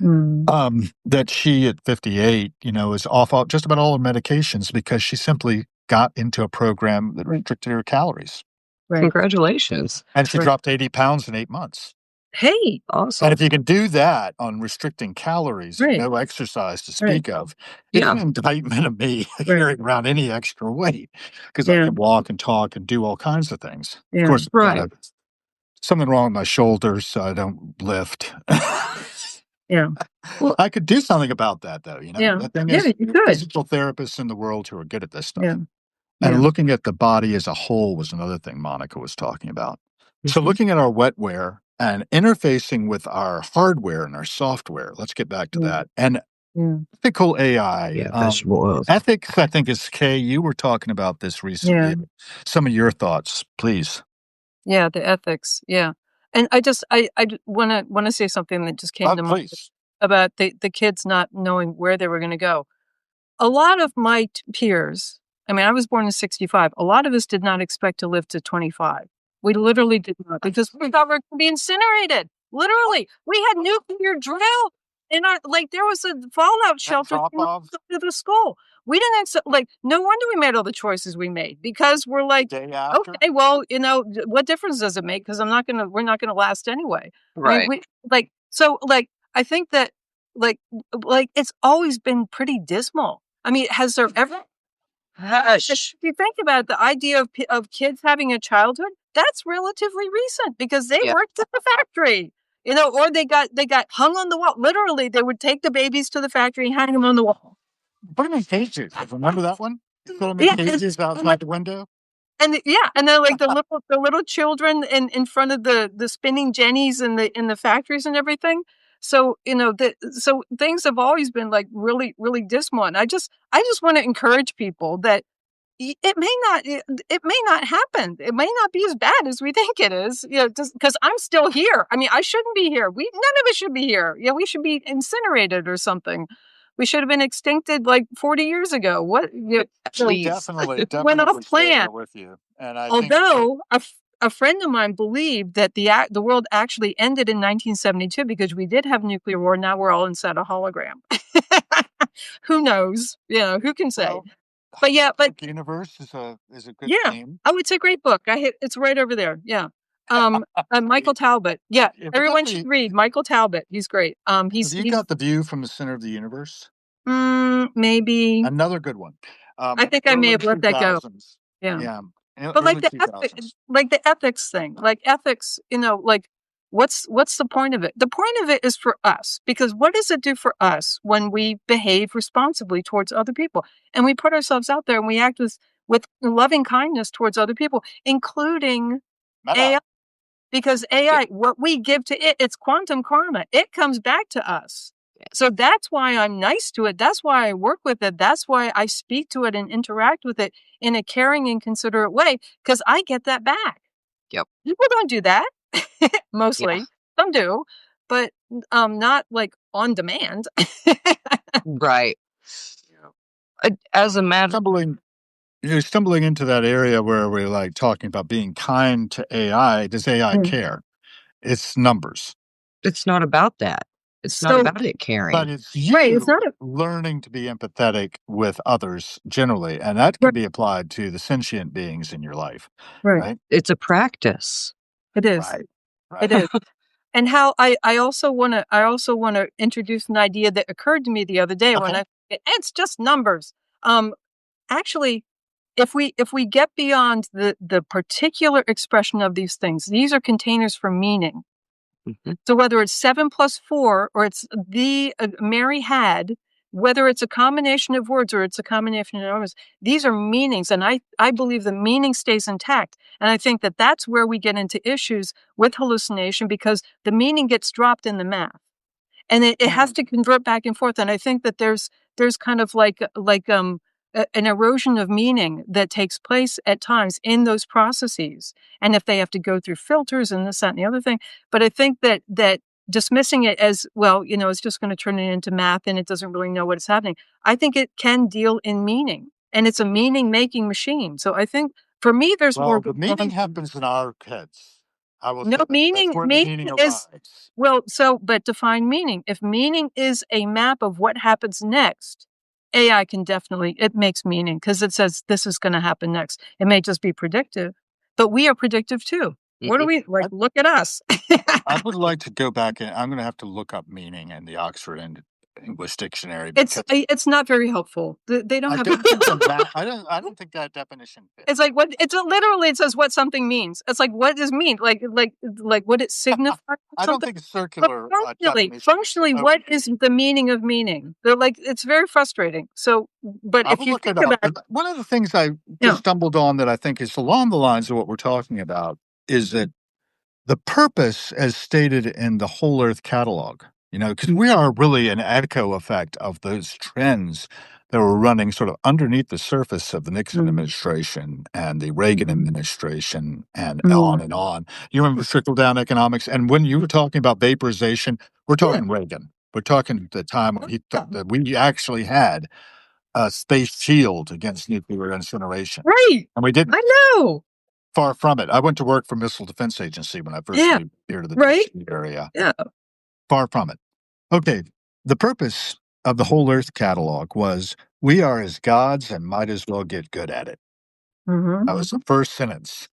that she at 58, is off just about all her medications because she simply got into a program that restricted her calories. Congratulations. And she dropped 80 pounds in 8 months. Hey, awesome. And if you can do that on restricting calories, no exercise to speak of, it's an indictment of me carrying around any extra weight, because I can walk and talk and do all kinds of things. Of course, something wrong with my shoulders, so I don't lift. Well, I could do something about that, though. The thing is, physical therapists in the world who are good at this stuff. And looking at the body as a whole was another thing Monica was talking about. So looking at our wetware and interfacing with our hardware and our software, let's get back to that. And ethical AI. Ethics, I think, is Kay. You were talking about this recently. Some of your thoughts, please. Yeah, the ethics. Yeah. And I want to say something that just came to mind about the kids not knowing where they were going to go. A lot of my peers, I mean, I was born in 65. A lot of us did not expect to live to 25. We literally did not, because we thought we were going to be incinerated. Literally. We had nuclear drill in our, there was a fallout shelter to the school. We didn't, no wonder we made all the choices we made, because we're like, okay, well, what difference does it make? Because we're not going to last anyway. Right. I mean, I think that like it's always been pretty dismal. I mean, has there ever? If you think about it, the idea of kids having a childhood, that's relatively recent because they worked at the factory, or they got hung on the wall. Literally, they would take the babies to the factory and hang them on the wall. Put them in cages. Remember that one? Put them in cages outside the window. And and then like the little children in front of the spinning jennies in the factories and everything. So so things have always been like really really dismal. And I just want to encourage people that it may not happen. It may not be as bad as we think it is. Just because I'm still here. I mean, I shouldn't be here. None of us should be here. We should be incinerated or something. We should have been extincted like 40 years ago. What? Definitely went off plan. With you. And although a friend of mine believed that the world actually ended in 1972 because we did have nuclear war. Now we're all inside a hologram. Who knows? Who can say? Well, but Universe is a good name. Oh, it's a great book. It's right over there. Yeah. Michael Talbot. Yeah, everyone should read Michael Talbot. He's great. Have you got The View from the Center of the Universe? Maybe another good one. I think I may have let that go. Yeah. But like the ethics thing, like ethics, what's the point of it? The point of it is for us, because what does it do for us when we behave responsibly towards other people and we put ourselves out there and we act with loving kindness towards other people, including AI? Because AI, what we give to it, it's quantum karma. It comes back to us. So that's why I'm nice to it. That's why I work with it. That's why I speak to it and interact with it in a caring and considerate way, because I get that back. Yep. People don't do that. Mostly. Yeah. Some do, but not like on demand. Right. As a matter you're stumbling into that area where we're like talking about being kind to AI. Does AI care? It's numbers. It's not about that. It's not about it caring. But it's it's not learning to be empathetic with others generally, and that can be applied to the sentient beings in your life. Right? It's a practice. It is. Right. It is. And how I also want to introduce an idea that occurred to me the other day when it's just numbers. Actually, if we get beyond the particular expression of these things, these are containers for meaning. Mm-hmm. So whether it's 7 + 4 or it's Mary had, whether it's a combination of words or it's a combination of numbers, these are meanings. And I believe the meaning stays intact. And I think that that's where we get into issues with hallucination, because the meaning gets dropped in the math. And it has to convert back and forth. And I think that there's kind of like an erosion of meaning that takes place at times in those processes. And if they have to go through filters and this, that, and the other thing. But I think that dismissing it as, well, it's just going to turn it into math and it doesn't really know what is happening. I think it can deal in meaning, and it's a meaning-making machine. So I think for me, there's more. The meaning happens in our heads. I will no, meaning is, but define meaning. If meaning is a map of what happens next, AI can definitely, it makes meaning because it says this is going to happen next. It may just be predictive, but we are predictive too. Mm-hmm. What do we like? Look at us. I would like to go back and I'm going to have to look up meaning in the Oxford English Dictionary. It's not very helpful. They don't have. I don't think that definition fits. It's like what literally it says what something means. It's like, what does mean? Like what it signifies. I don't think circular. Functionally, what is the meaning of meaning? They're like, it's very frustrating. So, but if you think about it, one of the things I just stumbled on that I think is along the lines of what we're talking about is that the purpose, as stated in the Whole Earth Catalog, because we are really an echo effect of those trends that were running sort of underneath the surface of the Nixon administration and the Reagan administration and on and on. You remember trickle-down economics? And when you were talking about vaporization, we're talking Reagan. We're talking the time when he thought that we actually had a space shield against nuclear incineration. Right. And we didn't. I know. Far from it. I went to work for Missile Defense Agency when I first moved here to the DC area. Yeah. Far from it. Okay. The purpose of the Whole Earth Catalog was, we are as gods and might as well get good at it. Mm-hmm. That was the first sentence.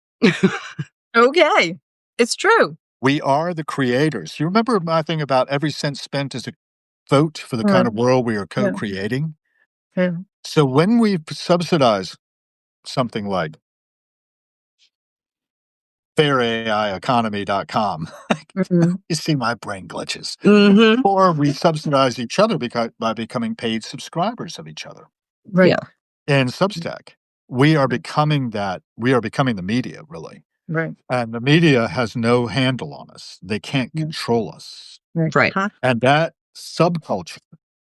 Okay. It's true. We are the creators. You remember my thing about every cent spent is a vote for the kind of world we are co-creating? Yeah. So when we subsidize something like fairaiEconomy.com, you see my brain glitches, Mm-hmm. or we subsidize each other by becoming paid subscribers of each other. Right. Yeah. In Substack, we are becoming that. We are becoming the media, really. Right. And the media has no handle on us. They can't Yeah. control us. Right. And that subculture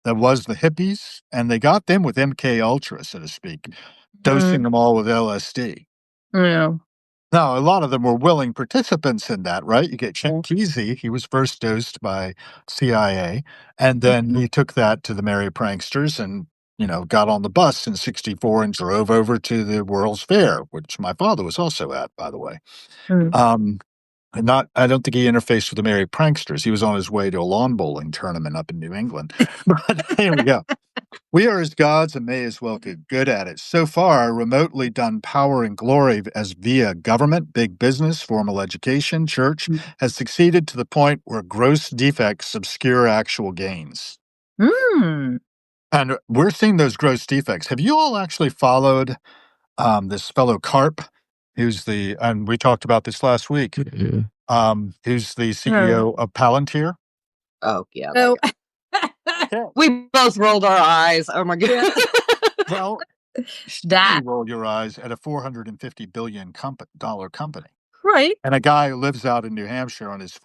that was the hippies, and they got them with MK Ultra, so to speak, dosing them all with LSD. Yeah. Now, a lot of them were willing participants in that, right? You get Chen Kesey, he was first dosed by CIA, and then he took that to the Merry Pranksters and, got on the bus in 64 and drove over to the World's Fair, which my father was also at, by the way. I don't think he interfaced with the Merry Pranksters. He was on his way to a lawn bowling tournament up in New England. But here we go. We are as gods and may as well get good at it. So far, remotely done power and glory as via government, big business, formal education, church, has succeeded to the point where gross defects obscure actual gains. And we're seeing those gross defects. Have you all actually followed this fellow Karp, and we talked about this last week, who's the CEO of Palantir? Oh, yeah. Oh. We both rolled our eyes. Oh, my God. Well, you roll your eyes at a $450 billion company. Right. And a guy who lives out in New Hampshire on his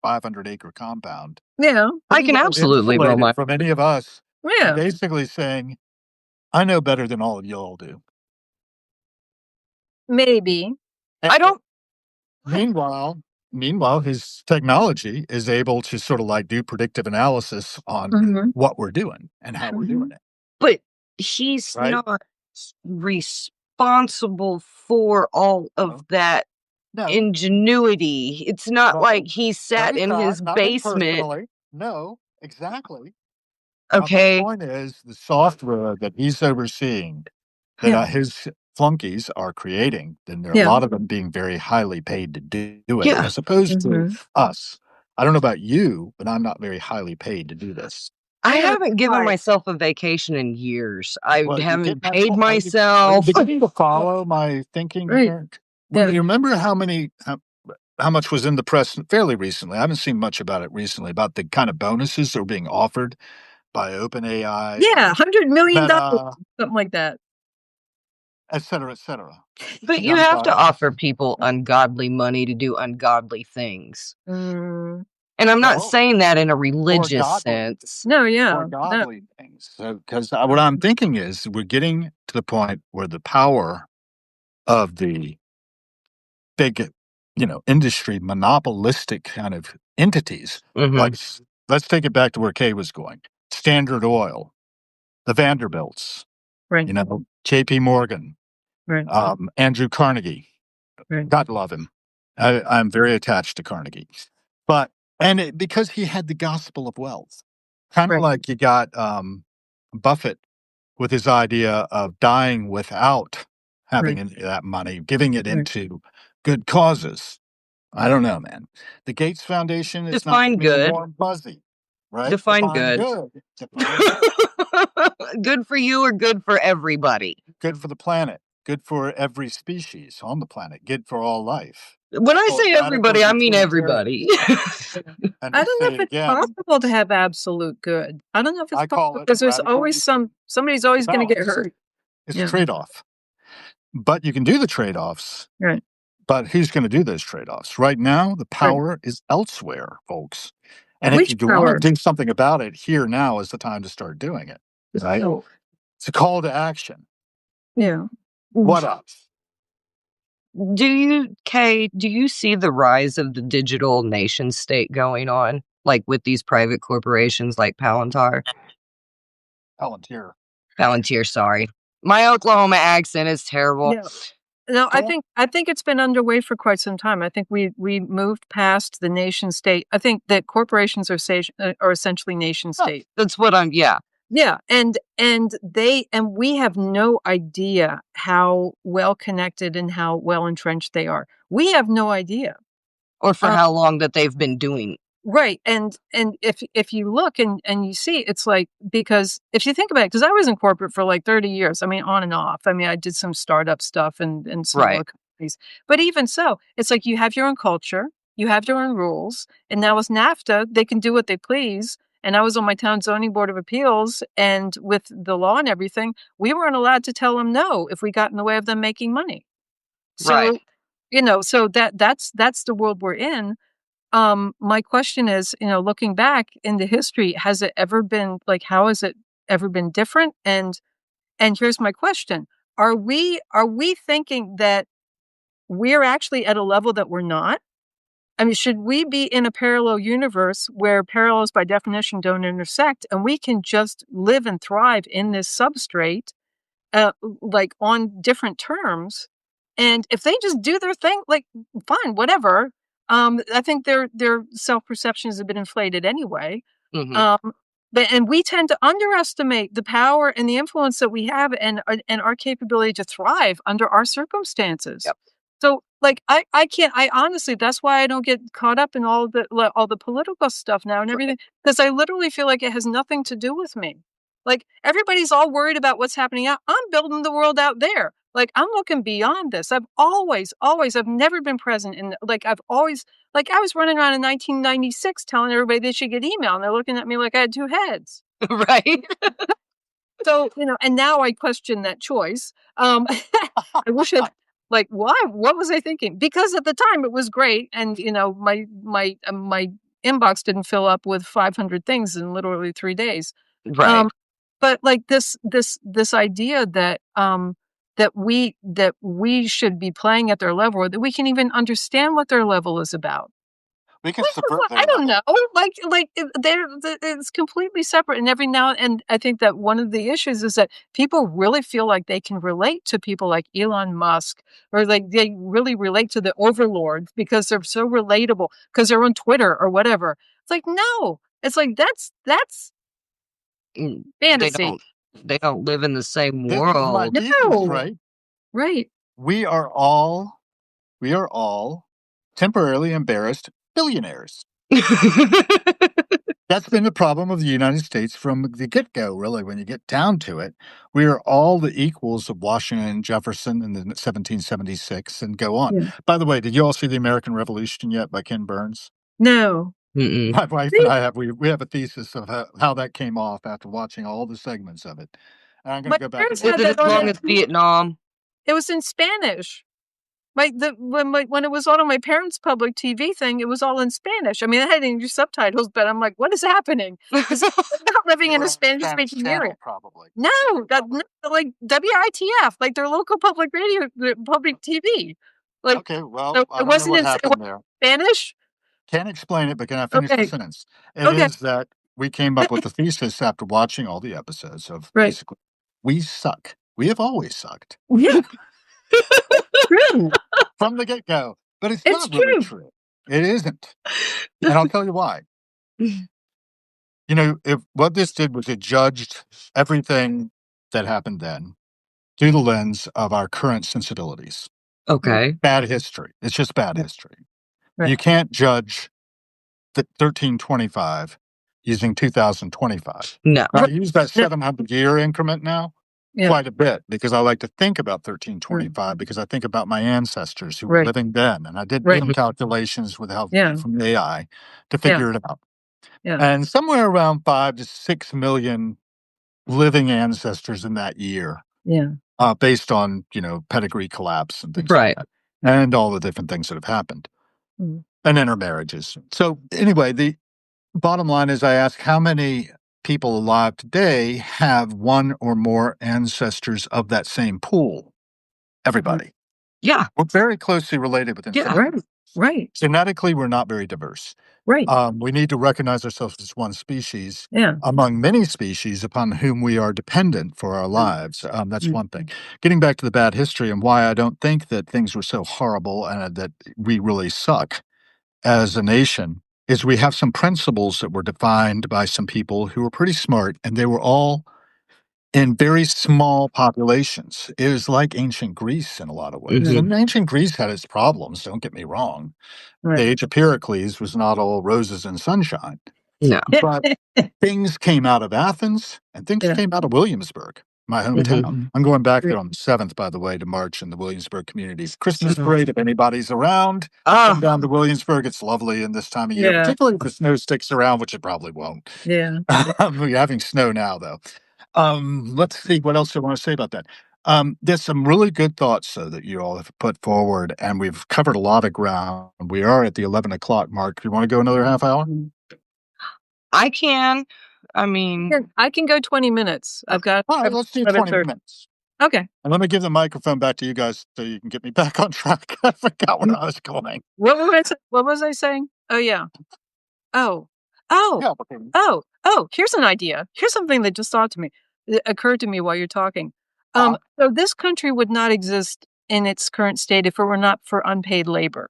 500-acre compound. Yeah. I can absolutely roll my from any of us. Yeah. Basically saying, I know better than all of y'all do. Maybe. I don't. Meanwhile, his technology is able to sort of like do predictive analysis on what we're doing and how we're doing it. But he's not responsible for all of that ingenuity. It's not like he sat in his basement. No, exactly. Okay. The point is the software that he's overseeing, that his flunkies are creating, then there are a lot of them being very highly paid to do it, as opposed to us. I don't know about you, but I'm not very highly paid to do this. I haven't given myself a vacation in years. I haven't paid myself. Are you beginning to follow my thinking here? You remember how much was in the press fairly recently? I haven't seen much about it recently, about the kind of bonuses that were being offered by OpenAI. Yeah, $100 million, something like that. Et cetera, et cetera. But you have to offer people ungodly money to do ungodly things. And I'm not saying that in a religious sense. No, yeah. Or godly things. Because what I'm thinking is we're getting to the point where the power of the big, industry monopolistic kind of entities, like, let's take it back to where Kay was going. Standard Oil, the Vanderbilts, JP Morgan, Andrew Carnegie. God love him. I'm very attached to Carnegie. Because he had the gospel of wealth. Kind of like you got Buffett with his idea of dying without having any of that money, giving it into good causes. I don't know, man. The Gates Foundation is Define not good. warm fuzzy, right? Define good. Good for you or good for everybody? Good for the planet. Good for every species on the planet. Good for all life. When I say everybody, I mean everybody. I don't know if it's possible to have absolute good. I don't know if it's possible because there's always somebody's always going to get hurt. It's a trade-off. But you can do the trade-offs. Right. But who's going to do those trade-offs? Right now, the power is elsewhere, folks. And if you want to do something about it, here now is the time to start doing it. Right? It's a call to action. Yeah. What else? Do you see the rise of the digital nation state going on? Like with these private corporations like Palantir? Palantir, sorry. My Oklahoma accent is terrible. Yeah. No, I think it's been underway for quite some time. I think we moved past the nation state. I think that corporations are essentially nation state. That's what Yeah, and we have no idea how well connected and how well entrenched they are. We have no idea. Or for how long that they've been doing. Right. And if you look and you see, it's like, because if you think about it, because I was in corporate for like 30 years, I mean, on and off. I mean, I did some startup stuff and smaller companies. But even so, it's like you have your own culture, you have your own rules. And now with NAFTA, they can do what they please. And I was on my town zoning board of appeals, and with the law and everything, we weren't allowed to tell them no if we got in the way of them making money. So, so that's the world we're in. My question is, looking back into history, has it ever been like, how has it ever been different? And here's my question. Are we thinking that we're actually at a level that we're not? I mean, should we be in a parallel universe where parallels by definition don't intersect, and we can just live and thrive in this substrate, like on different terms? And if they just do their thing, like, fine, whatever. I think their self-perception is a bit inflated anyway. And we tend to underestimate the power and the influence that we have, and our capability to thrive under our circumstances. Yep. So, like, I can't. I honestly, that's why I don't get caught up in all the political stuff now and everything, because I literally feel like it has nothing to do with me. Like, everybody's all worried about what's happening out. I'm building the world out there. Like, I'm looking beyond this. I've never been present in, like, I've always, like, I was running around in 1996 telling everybody they should get email, and they're looking at me like I had two heads. Right. So, and now I question that choice. I wish I'd, like, why? What was I thinking? Because at the time it was great, and my inbox didn't fill up with 500 things in literally 3 days. Right. But like this idea that that we should be playing at their level, or that we can even understand what their level is about. We can Like, subvert their I don't level. know. Like it's completely separate. And every now and I think that one of the issues is that people really feel like they can relate to people like Elon Musk, or like they really relate to the overlords because they're so relatable because they're on Twitter or whatever. It's like, no. It's like that's fantasy. They don't live in the same This is my world. thesis, No. right? Right. We are all temporarily embarrassed billionaires. That's been the problem of the United States from the get-go, really, when you get down to it. We are all the equals of Washington and Jefferson in the 1776 and go on. Yeah. By the way, did you all see The American Revolution yet by Ken Burns? No. My wife and I have a thesis of how that came off after watching all the segments of it. And I'm going to go back. Was it as long as Vietnam? It was in Spanish. When it was on my parents' public TV thing, it was all in Spanish. I mean, I had English subtitles, but I'm like, what is happening? Because I'm not living in a Spanish-speaking area. Probably. No, like WITF, like their local public radio, public TV. Like, okay, well, so I don't know what happened there. Spanish? Can't explain it, but can I finish the sentence? It is that we came up with the thesis after watching all the episodes of basically, we suck. We have always sucked. Yeah. True. From the get-go. But it's not really true. It isn't. And I'll tell you why. If what this did was it judged everything that happened then through the lens of our current sensibilities. Okay. Bad history. It's just bad history. Right. You can't judge the 1325 using 2025. No. I use that 700-year increment now quite a bit because I like to think about 1325 because I think about my ancestors who were living then. And I did some calculations with help from AI to figure it out. Yeah. And somewhere around 5 to 6 million living ancestors in that year. Yeah. Based on, pedigree collapse and things like that. And all the different things that have happened. And intermarriages. So anyway, the bottom line is I ask how many people alive today have one or more ancestors of that same pool? Everybody. Yeah. We're very closely related with Yeah. Right. Genetically, we're not very diverse. Right. We need to recognize ourselves as one species among many species upon whom we are dependent for our lives. That's one thing. Getting back to the bad history and why I don't think that things were so horrible and that we really suck as a nation is we have some principles that were defined by some people who were pretty smart, and they were all in very small populations. It was like ancient Greece in a lot of ways. Mhm. And ancient Greece had its problems, don't get me wrong. The Right. age of Pericles was not all roses and sunshine. No. But things came out of Athens and things Yeah. came out of Williamsburg, my hometown. Mhm. I'm going back Right. there on the 7th, by the way, to march in the Williamsburg communities. Christmas Mhm. parade, if anybody's around, come Oh, down to Williamsburg. It's lovely in this time of year, Yeah. particularly if the snow sticks around, which it probably won't. Yeah. We're having snow now, though. Let's see what else I want to say about that. There's some really good thoughts, though, that you all have put forward, and we've covered a lot of ground. We are at the 11 o'clock mark. Do you want to go another half hour? I can. I mean, I can go 20 minutes. I've got All right, let's do another 20 30. minutes. Okay. And let me give the microphone back to you guys so you can get me back on track. I forgot where I was going. What was I saying? Oh, yeah. Oh. Oh. Yeah, okay. Oh, here's an idea. Here's something that just occurred to me while you're talking. Uh-huh. So this country would not exist in its current state if it were not for unpaid labor.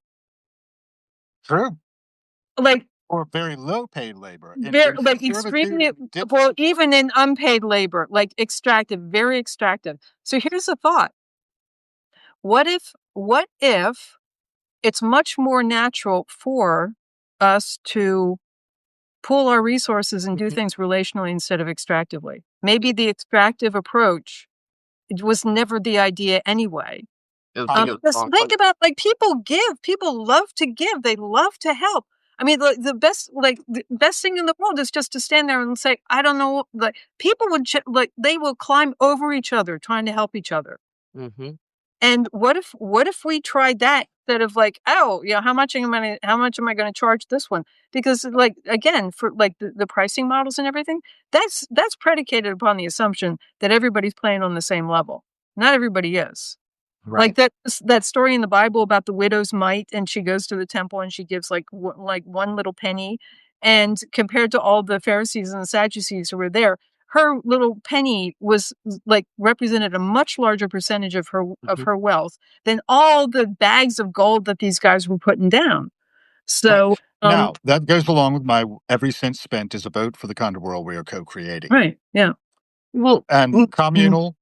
True. Like, Or very low paid labor. like extremely, well, even in unpaid labor, like extractive, very extractive. So here's a thought. What if it's much more natural for us to pool our resources and do things relationally instead of extractively? Maybe the extractive approach was never the idea anyway. Just think about, like, people love to give, they love to help. I mean, the best thing in the world is just to stand there and say, I don't know, like, people would they will climb over each other trying to help each other. Mhm. And what if we tried that instead of like, oh, yeah, how much am I going to charge this one? Because, like, again, for like the pricing models and everything, that's predicated upon the assumption that everybody's playing on the same level. Not everybody is. Like that story in the Bible about the widow's mite, and she goes to the temple and she gives like one little penny, and compared to all the Pharisees and the Sadducees who were there, her little penny was like represented a much larger percentage of her wealth than all the bags of gold that these guys were putting down. So now, that goes along with my every cent spent is a vote for the kind of world we are co-creating. right, yeah, Well, And communal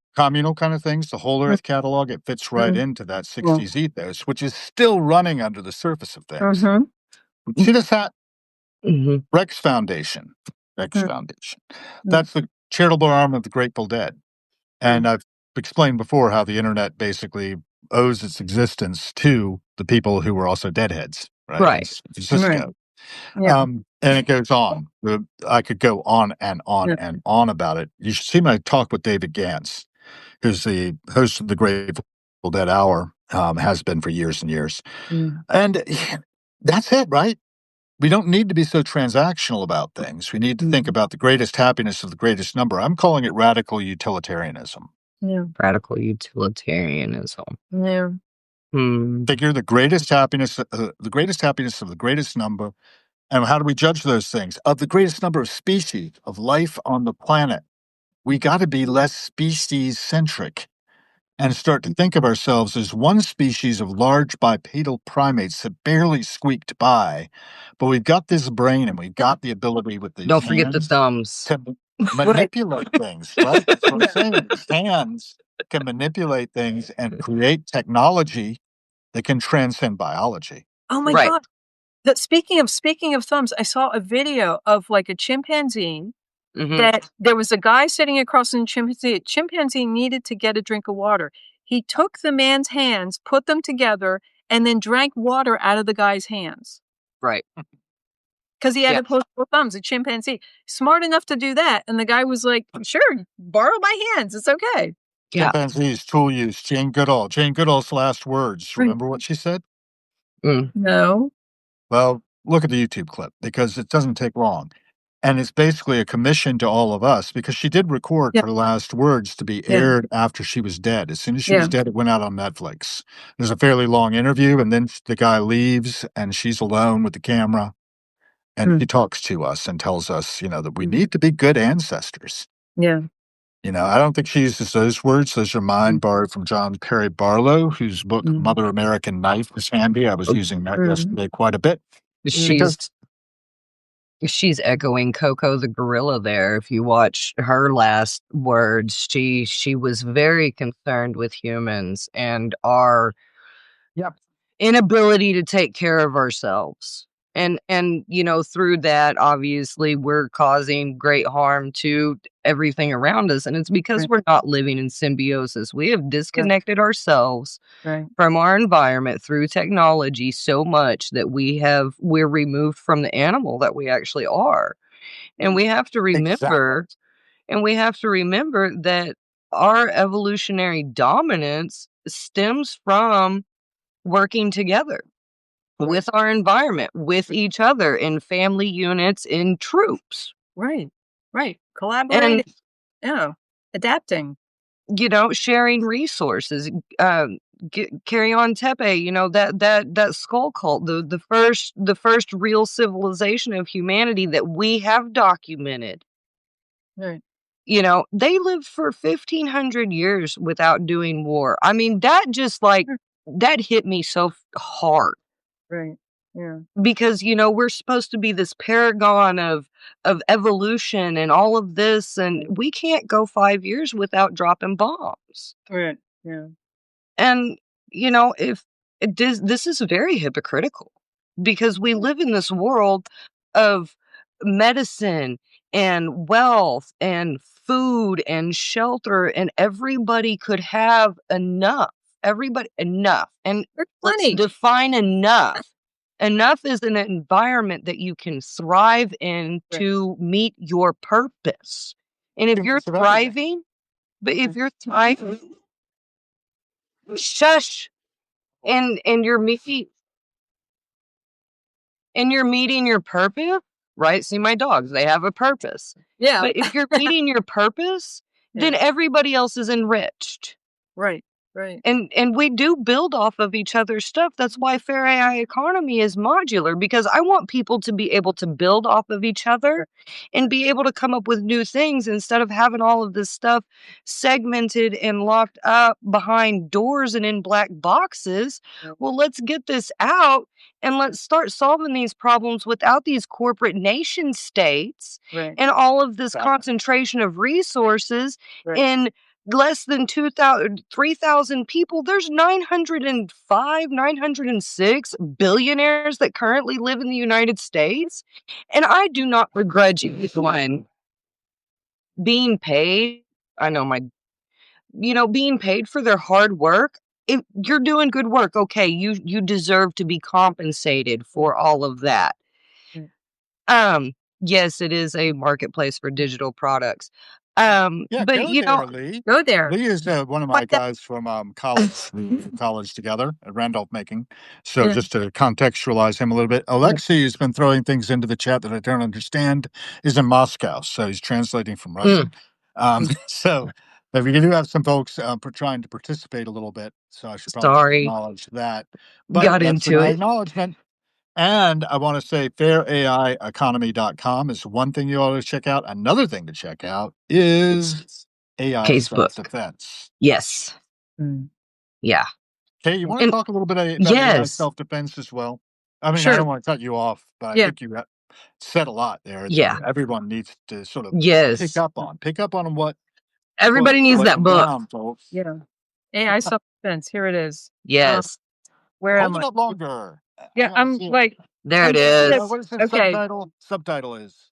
kind of things, the Whole Earth Mm. catalog, it fits right into that Well, 60s ethos, which is still running under the surface of things. mhm, See this hat? mhm. Rex Foundation. Rex Mm. Foundation. That's the charitable arm of the Grateful Dead. And I've explained before how the internet basically owes its existence to the people who were also deadheads, right? Right. In San Francisco. yeah, And it goes on. I could go on and on Yeah. and on about it. You should see my talk with David Gantz, who's the host of the Grateful Dead Hour, has been for years and years. Mm. And that's it, right? We don't need to be so transactional about things. We need to think about the greatest happiness of the greatest number. I'm calling it radical utilitarianism. yeah, Radical utilitarianism. yeah, Figure the greatest happiness of the greatest number. And how do we judge those things? Of the greatest number of species of life on the planet. We got to be less species centric and start to think of ourselves as one species of large bipedal primates that barely squeaked by. But we've got this brain and we've got the ability with the Don't forget the hands thumbs. to manipulate things, right? That's what I'm saying. These hands can manipulate things and create technology that can transcend biology. Oh my Right. God. Speaking of thumbs, I saw a video of like a chimpanzee Mhm. that there was a guy sitting across from the chimpanzee. A chimpanzee needed to get a drink of water. He took the man's hands, put them together, and then drank water out of the guy's hands Right. because he had Yeah. opposable thumbs. A chimpanzee, smart enough to do that, and the guy was like, "Sure, borrow my hands. It's okay." Yeah. Chimpanzees, tool use, Jane Goodall. Jane Goodall's last words. Right. Remember what she said? Mm. No. Well, look at the YouTube clip because it doesn't take long. And it's basically a commission to all of us because she did record Yeah. her last words to be Yeah. aired after she was dead. As soon as she Yeah. was dead, it went out on Netflix. There's a fairly long interview, and then the guy leaves, and she's alone with the camera. And Mm. he talks to us and tells us, that we need to be good ancestors. Yeah. I don't think she uses those words. Those are mine, borrowed from John Perry Barlow, whose book Mother American Knife is handy. I was using that yesterday quite a bit. She's She's echoing Coco the gorilla there. If you watch her last words, she was very concerned with humans and our inability to take care of ourselves. And through that, obviously, we're causing great harm to everything around us. And it's because we're not living in symbiosis. We have disconnected ourselves from our environment through technology so much that we're removed from the animal that we actually are. And we have to remember that our evolutionary dominance stems from working together with our environment, with each other, in family units, in troops. Right. Collaborating. Adapting. Sharing resources. Carry on Tepe, that skull cult, the first real civilization of humanity that we have documented. Right. They lived for 1,500 years without doing war. I mean, that just that hit me so hard. Right. Yeah. Because, we're supposed to be this paragon of evolution and all of this, and we can't go 5 years without dropping bombs. Right. Yeah. And, if this is very hypocritical because we live in this world of medicine and wealth and food and shelter, and everybody could have enough. Everybody enough. And let's define enough. Enough is an environment that you can thrive in to meet your purpose. And if you're thriving, shush, and you're meeting your purpose, right? See, my dogs, they have a purpose. Yeah. But if you're meeting your purpose, then everybody else is enriched. Right. And we do build off of each other's stuff. That's why fair AI economy is modular, because I want people to be able to build off of each other and be able to come up with new things instead of having all of this stuff segmented and locked up behind doors and in black boxes. Well, let's get this out and let's start solving these problems without these corporate nation states and all of this concentration of resources in less than 2,000, 3,000 people. There's 905, 906 billionaires that currently live in the United States. And I do not begrudge anyone being paid. I know being paid for their hard work. If you're doing good work, okay, you deserve to be compensated for all of that. Yes, it is a marketplace for digital products. But Lee. Go there. Lee is one of my guys from college. We went to college together at Randolph Making. So just to contextualize him a little bit, Alexei has been throwing things into the chat that I don't understand. Is in Moscow, so he's translating from Russian. So if you do have some folks trying to participate a little bit, so I should probably acknowledge that. But got that's into an it. acknowledgement. And I want to say fairAIeconomy.com is one thing you ought to check out. Another thing to check out is AI Facebook. self-defense. Yes. Yeah. Okay, you want to talk a little bit about AI self-defense as well? I mean, I don't want to cut you off, but I think you said a lot there that everyone needs to sort of pick up on what everybody needs that book. Down, folks. Yeah. AI self-defense. Here it is. Yes. Where Hold am it I? up longer. Yeah, I'm like there. It is. What is the subtitle? Subtitle is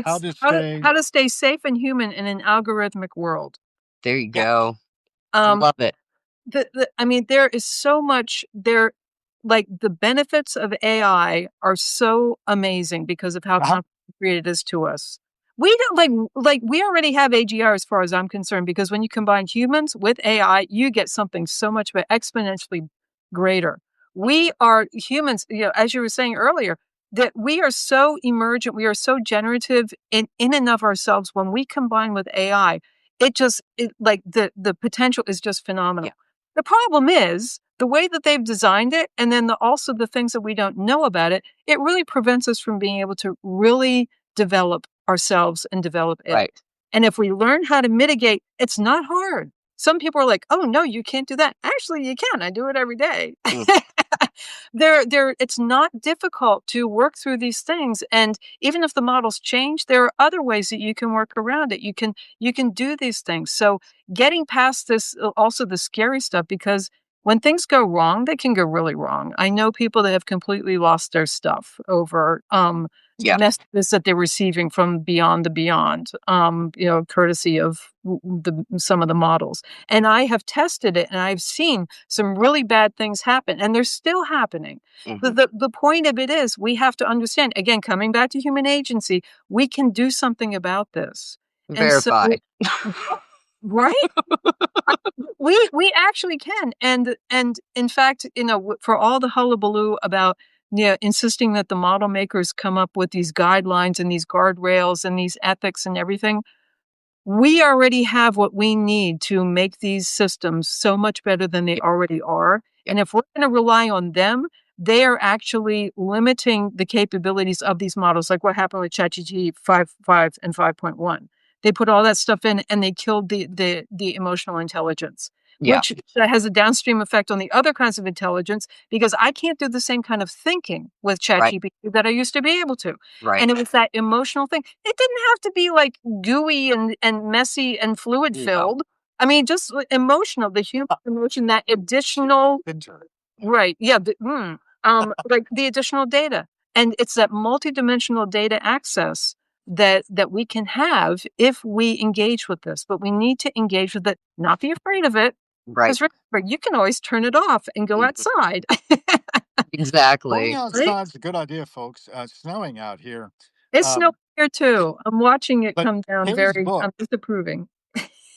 how to stay safe and human in an algorithmic world. There you go. Love it. I mean, there is so much there. Like the benefits of AI are so amazing because of how complicated it is to us. We don't like we already have AGR as far as I'm concerned, because when you combine humans with AI, you get something so much exponentially greater. We are humans, as you were saying earlier, that we are so emergent, we are so generative in and of ourselves. When we combine with AI, the potential is just phenomenal. The problem is the way that they've designed it, and then also the things that we don't know about it, it really prevents us from being able to really develop ourselves and develop it. Right. And if we learn how to mitigate, it's not hard. some people are like, oh no, you can't do that. Actually, you can. I do it every day. Mm. It's not difficult to work through these things. And even if the models change, there are other ways that you can work around it. You can do these things. So getting past this, also the scary stuff, because when things go wrong, they can go really wrong. I know people that have completely lost their stuff over Yeah. messages that they're receiving from beyond the beyond, courtesy of some of the models. And I have tested it, and I've seen some really bad things happen, and they're still happening. Mhm. The point of it is we have to understand, again, coming back to human agency, we can do something about this. And so, Verified. right? We actually can. And in fact, for all the hullabaloo about insisting that the model makers come up with these guidelines and these guardrails and these ethics and everything, we already have what we need to make these systems so much better than they already are. And if we're going to rely on them, they are actually limiting the capabilities of these models, like what happened with ChatGPT 5.5 and 5.1. They put all that stuff in and they killed the emotional intelligence, Yeah. which has a downstream effect on the other kinds of intelligence, because I can't do the same kind of thinking with Right. ChatGPT that I used to be able to. Right. And it was that emotional thing. It didn't have to be like gooey and messy and fluid filled. I mean, just emotional, the human emotion, that additional, right. Yeah. Like the additional data. And it's that multidimensional data access that we can have if we engage with this. But we need to engage with it, not be afraid of it. Right. Because remember, you can always turn it off and go Mhm. outside. Going Exactly. outside's a good idea, folks. It's snowing out here. It's snowing here too. I'm watching it But come down. Hayes' I'm book, disapproving.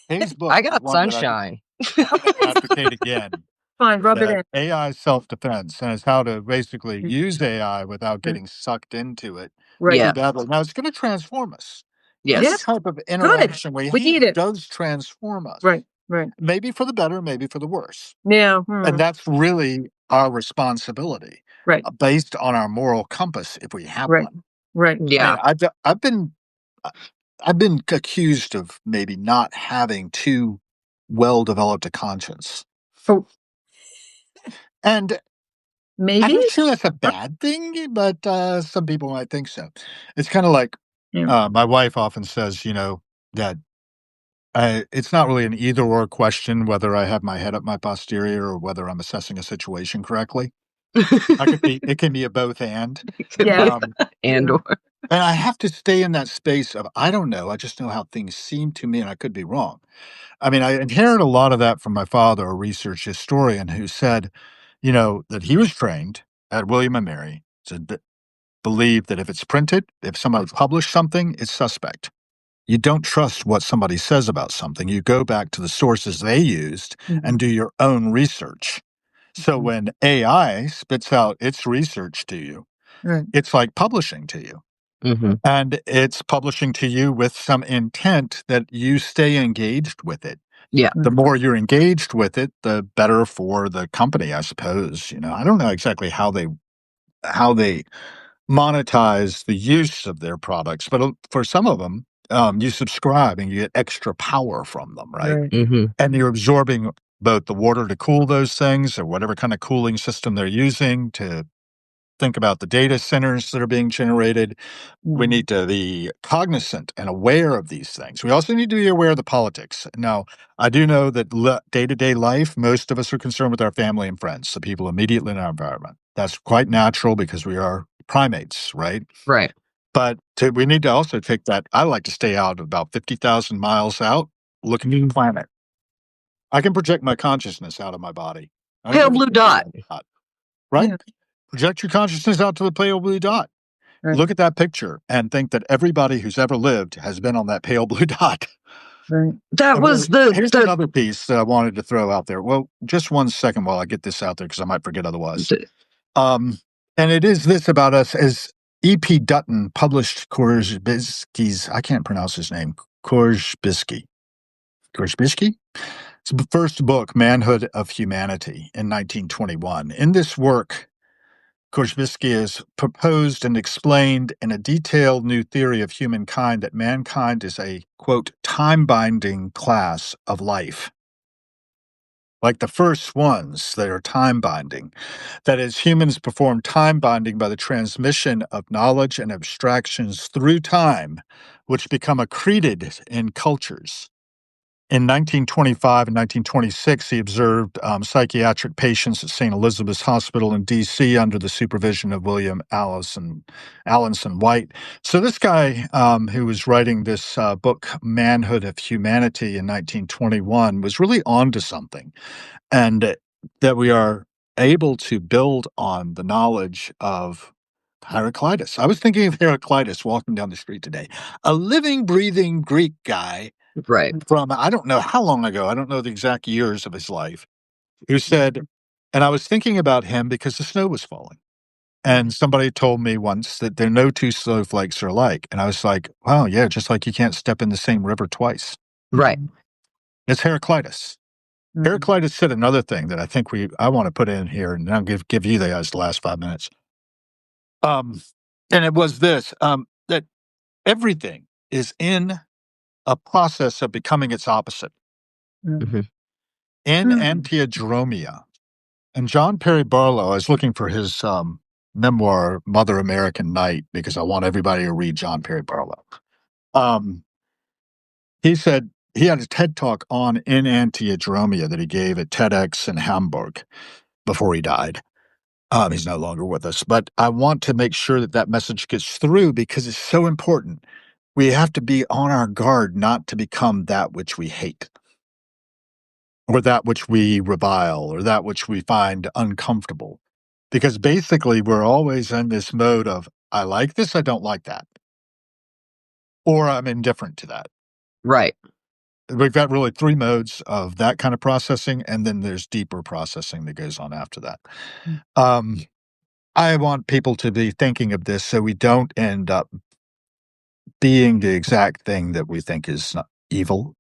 Hayes' book I is got one that sunshine. I'm going to advocate again. Fine, rub it That in. AI self-defense, and it's how to basically Mm, use AI without right. getting sucked into it Right. too Yeah. badly. Now it's going to transform us. Yeah. Any Yes. type of Good. interaction we We need have it. does transform us. Right. Right. Maybe for the better, maybe for the worse. Yeah. And that's really our responsibility, Right. based on our moral compass, if we have Right. one. Right. I mean, Yeah. uh, I've been accused of maybe not having too well developed a conscience, Oh, and I'm maybe. not sure that's a bad thing, but some people might think so. It's kind of like Yeah. my wife often says, that it's not really an either or question whether I have my head up my posterior or whether I'm assessing a situation correctly. It can be a both and. Yeah. And Yeah. or And I have to stay in that space of I don't know. I just know how things seem to me, and I could be wrong. I mean, I inherited a lot of that from my father, a research historian, who said, that he was trained at William and Mary to believe that if it's printed, if somebody published something, it's suspect. You don't trust what somebody says about something. You go back to the sources they used and Mhm. do your own research. So Mhm. when AI spits out its research to you, Right. it's like publishing to you. Mhm. And it's publishing to you with some intent that you stay engaged with it. Yeah. The more you're engaged with it, the better for the company, I suppose. I don't know exactly how they monetize the use of their products, but for some of them, you subscribe and you get extra power from them, right? Right. Mhm. And you're absorbing both the water to cool those things or whatever kind of cooling system they're using to think about the data centers that are being generated. We Mhm. need to be cognizant and aware of these things. We also need to be aware of the politics. Now, I do know that day to day life, most of us are concerned with our family and friends, the people immediately in our environment. That's quite natural because we are primates, right? Right. But we need to also take that. I like to stay out about 50,000 miles out, looking at the planet. I can project my consciousness out of my body. I don't Pale give a blue shit about dot. that dot, right? Yeah. Project your consciousness out to the pale blue dot. Right. Look at that picture and think that everybody who's ever lived has been on that pale blue dot. Right. That was Here's the another piece that I wanted to throw out there. Well, just one second while I get this out there because I might forget otherwise. the Um, and it is this about us as E.P. Dutton published Korzybski's, I can't pronounce his name, Korzybski. Korzybski? It's the first book, Manhood of Humanity, in 1921. In this work, Korzybski has proposed and explained in a detailed new theory of humankind that mankind is a, quote, time binding class of life. like the first ones that are time binding. That is, humans perform time binding by the transmission of knowledge and abstractions through time, which become accreted in cultures. In 1925 and 1926, he observed psychiatric patients at St. Elizabeth's Hospital in D.C. under the supervision of William Allinson White. So this guy who was writing this book, Manhood of Humanity, in 1921, was really onto something, and that we are able to build on the knowledge of Heraclitus. I was thinking of Heraclitus walking down the street today, a living, breathing Greek guy Right. from I don't know how long ago, I don't know the exact years of his life, who said, and I was thinking about him because the snow was falling. And somebody told me once that there no two snowflakes are alike. And I was like, wow, yeah, just like you can't step in the same river twice. Right. It's Heraclitus. Heraclitus said another thing that I think I want to put in here, and I'll give you guys the last 5 minutes. And it was this that everything is in a process of becoming its opposite. Mhm. In Antiadromia. And John Perry Barlow, I was looking for his memoir, Mother American Night, because I want everybody to read John Perry Barlow. He said he had a TED talk on In Antiadromia that he gave at TEDx in Hamburg before he died. He's no longer with us, but I want to make sure that that message gets through because it's so important. We have to be on our guard not to become that which we hate, or that which we revile, or that which we find uncomfortable. Because basically, we're always in this mode of, I like this, I don't like that, or I'm indifferent to that. Right. We've got really three modes of that kind of processing, and then there's deeper processing that goes on after that. I want people to be thinking of this so we don't end up being the exact thing that we think is evil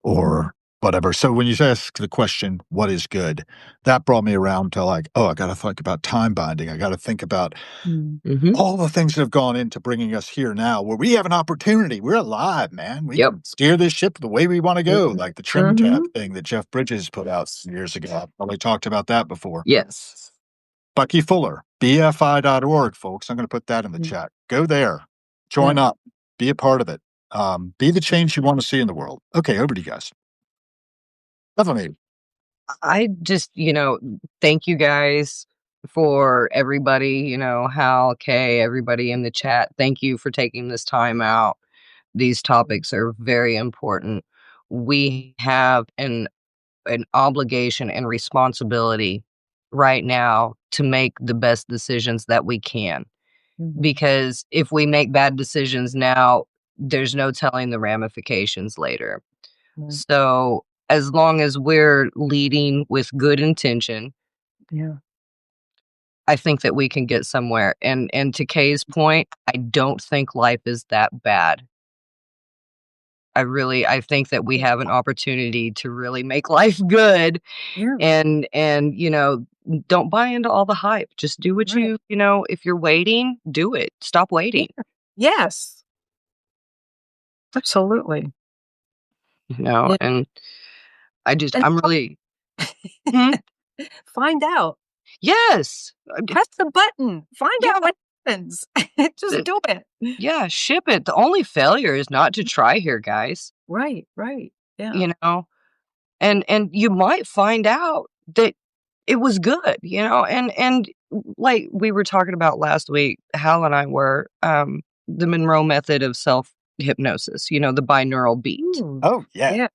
or whatever. So when you ask the question, what is good? That brought me around to like, oh, I got to think about time binding. I got to think about Mhm. all the things that have gone into bringing us here now where we have an opportunity. We're alive, man. We Yep. can steer this ship the way we want to go, like the trim tab thing that Jeff Bridges put out some years ago. I've probably talked about that before. Yes. Bucky Fuller, BFI.org, folks. I'm going to put that in the chat. Go there, join up, be a part of it. Be the change you want to see in the world. Okay, over to you guys. That's me. I just, thank you guys for everybody, Hal, Kay, everybody in the chat. Thank you for taking this time out. These topics are very important. We have an obligation and responsibility right now to make the best decisions that we can. Because if we make bad decisions now, there's no telling the ramifications later. So as long as we're leading with good intention, I think that we can get somewhere. And to Kay's point, I don't think life is that bad. I think that we have an opportunity to really make life good. And don't buy into all the hype. Just do what if you're waiting, do it. Stop waiting. Yes. Absolutely. And And I'm really Hmm? find out. Yes. Press the button. Find out what happens. Just do it. Yeah, ship it. The only failure is not to try here, guys. Right. Yeah. And you might find out that it was good, and like we were talking about last week, Hal and I were, the Monroe method of self-hypnosis, the binaural beat. Oh, yeah.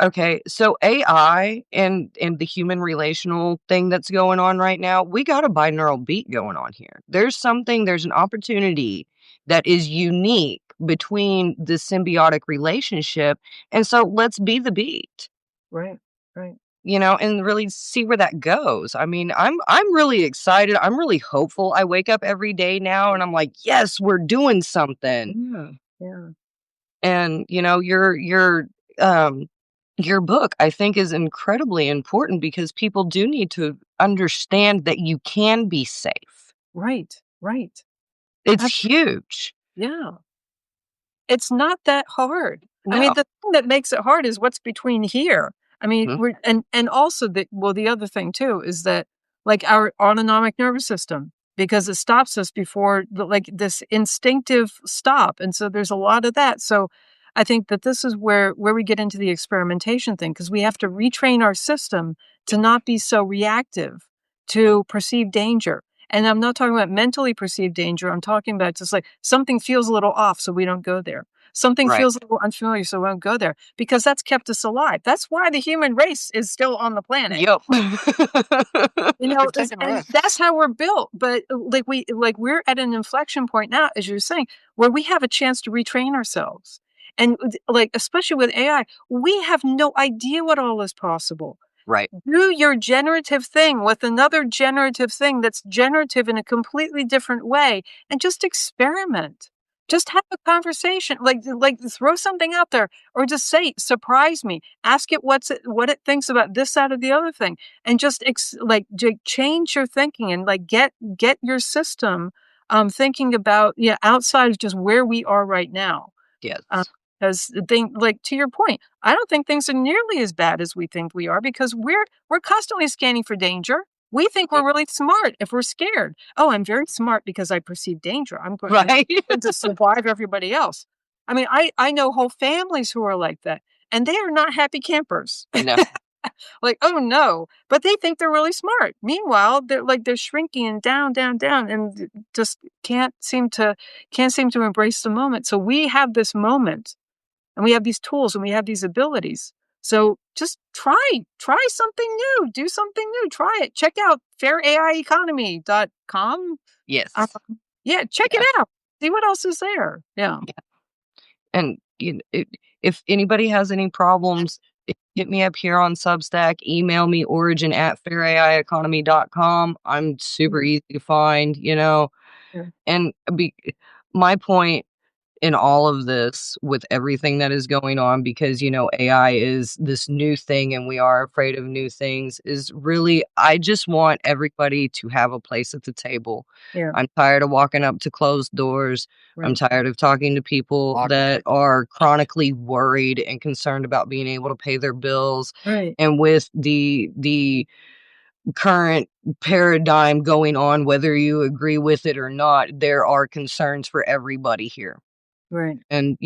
Okay, so AI and the human relational thing that's going on right now, we got a binaural beat going on here. There's an opportunity that is unique between the symbiotic relationship, and so let's be the beat. Right. And really see where that goes. I mean, I'm really excited. I'm really hopeful. I wake up every day now and I'm like, yes, we're doing something. Yeah. And your book, I think, is incredibly important because people do need to understand that you can be safe. Right. It's huge. Yeah. It's not that hard. No. I mean, the thing that makes it hard is what's between here. I mean, and also the other thing too is that like our autonomic nervous system, because it stops us before like this instinctive stop, and so there's a lot of that. So I think that this is where we get into the experimentation thing, because we have to retrain our system to not be so reactive to perceived danger. And I'm not talking about mentally perceived danger. I'm talking about just like something feels a little off, so we don't go there. Something feels a little unfamiliar, so we won't go there, because that's kept us alive. That's why the human race is still on the planet. Yep. You know, and that's how we're built. But we're at an inflection point now, as you're saying, where we have a chance to retrain ourselves. And like, especially with AI, we have no idea what all is possible. Right. Do your generative thing with another generative thing that's generative in a completely different way, and just experiment. Just have a conversation, like throw something out there, or just say, "Surprise me." Ask it what it thinks about this, that, or the other thing, and just change your thinking, and like get your system thinking about outside of just where we are right now. Yes. Because like to your point, I don't think things are nearly as bad as we think we are, because we're constantly scanning for danger. We think we're really smart if we're scared. Oh, I'm very smart because I perceive danger. I'm going to survive everybody else. I mean, I know whole families who are like that, and they are not happy campers. No. Like, oh no, but they think they're really smart. Meanwhile, they're shrinking and down, and just can't seem to embrace the moment. So we have this moment, and we have these tools, and we have these abilities. So just try something new, do something new, try it. Check out fairAIeconomy.com. Yes. Check it out. See what else is there. Yeah. And if anybody has any problems, hit me up here on Substack, email me origin@fairAIeconomy.com. I'm super easy to find, and my point in all of this, with everything that is going on, because AI is this new thing and we are afraid of new things, is really, I just want everybody to have a place at the table. I'm tired of walking up to closed doors. I'm tired of talking to people that are chronically worried and concerned about being able to pay their bills. And with the current paradigm going on, whether you agree with it or not, there are concerns for everybody here. Right. And,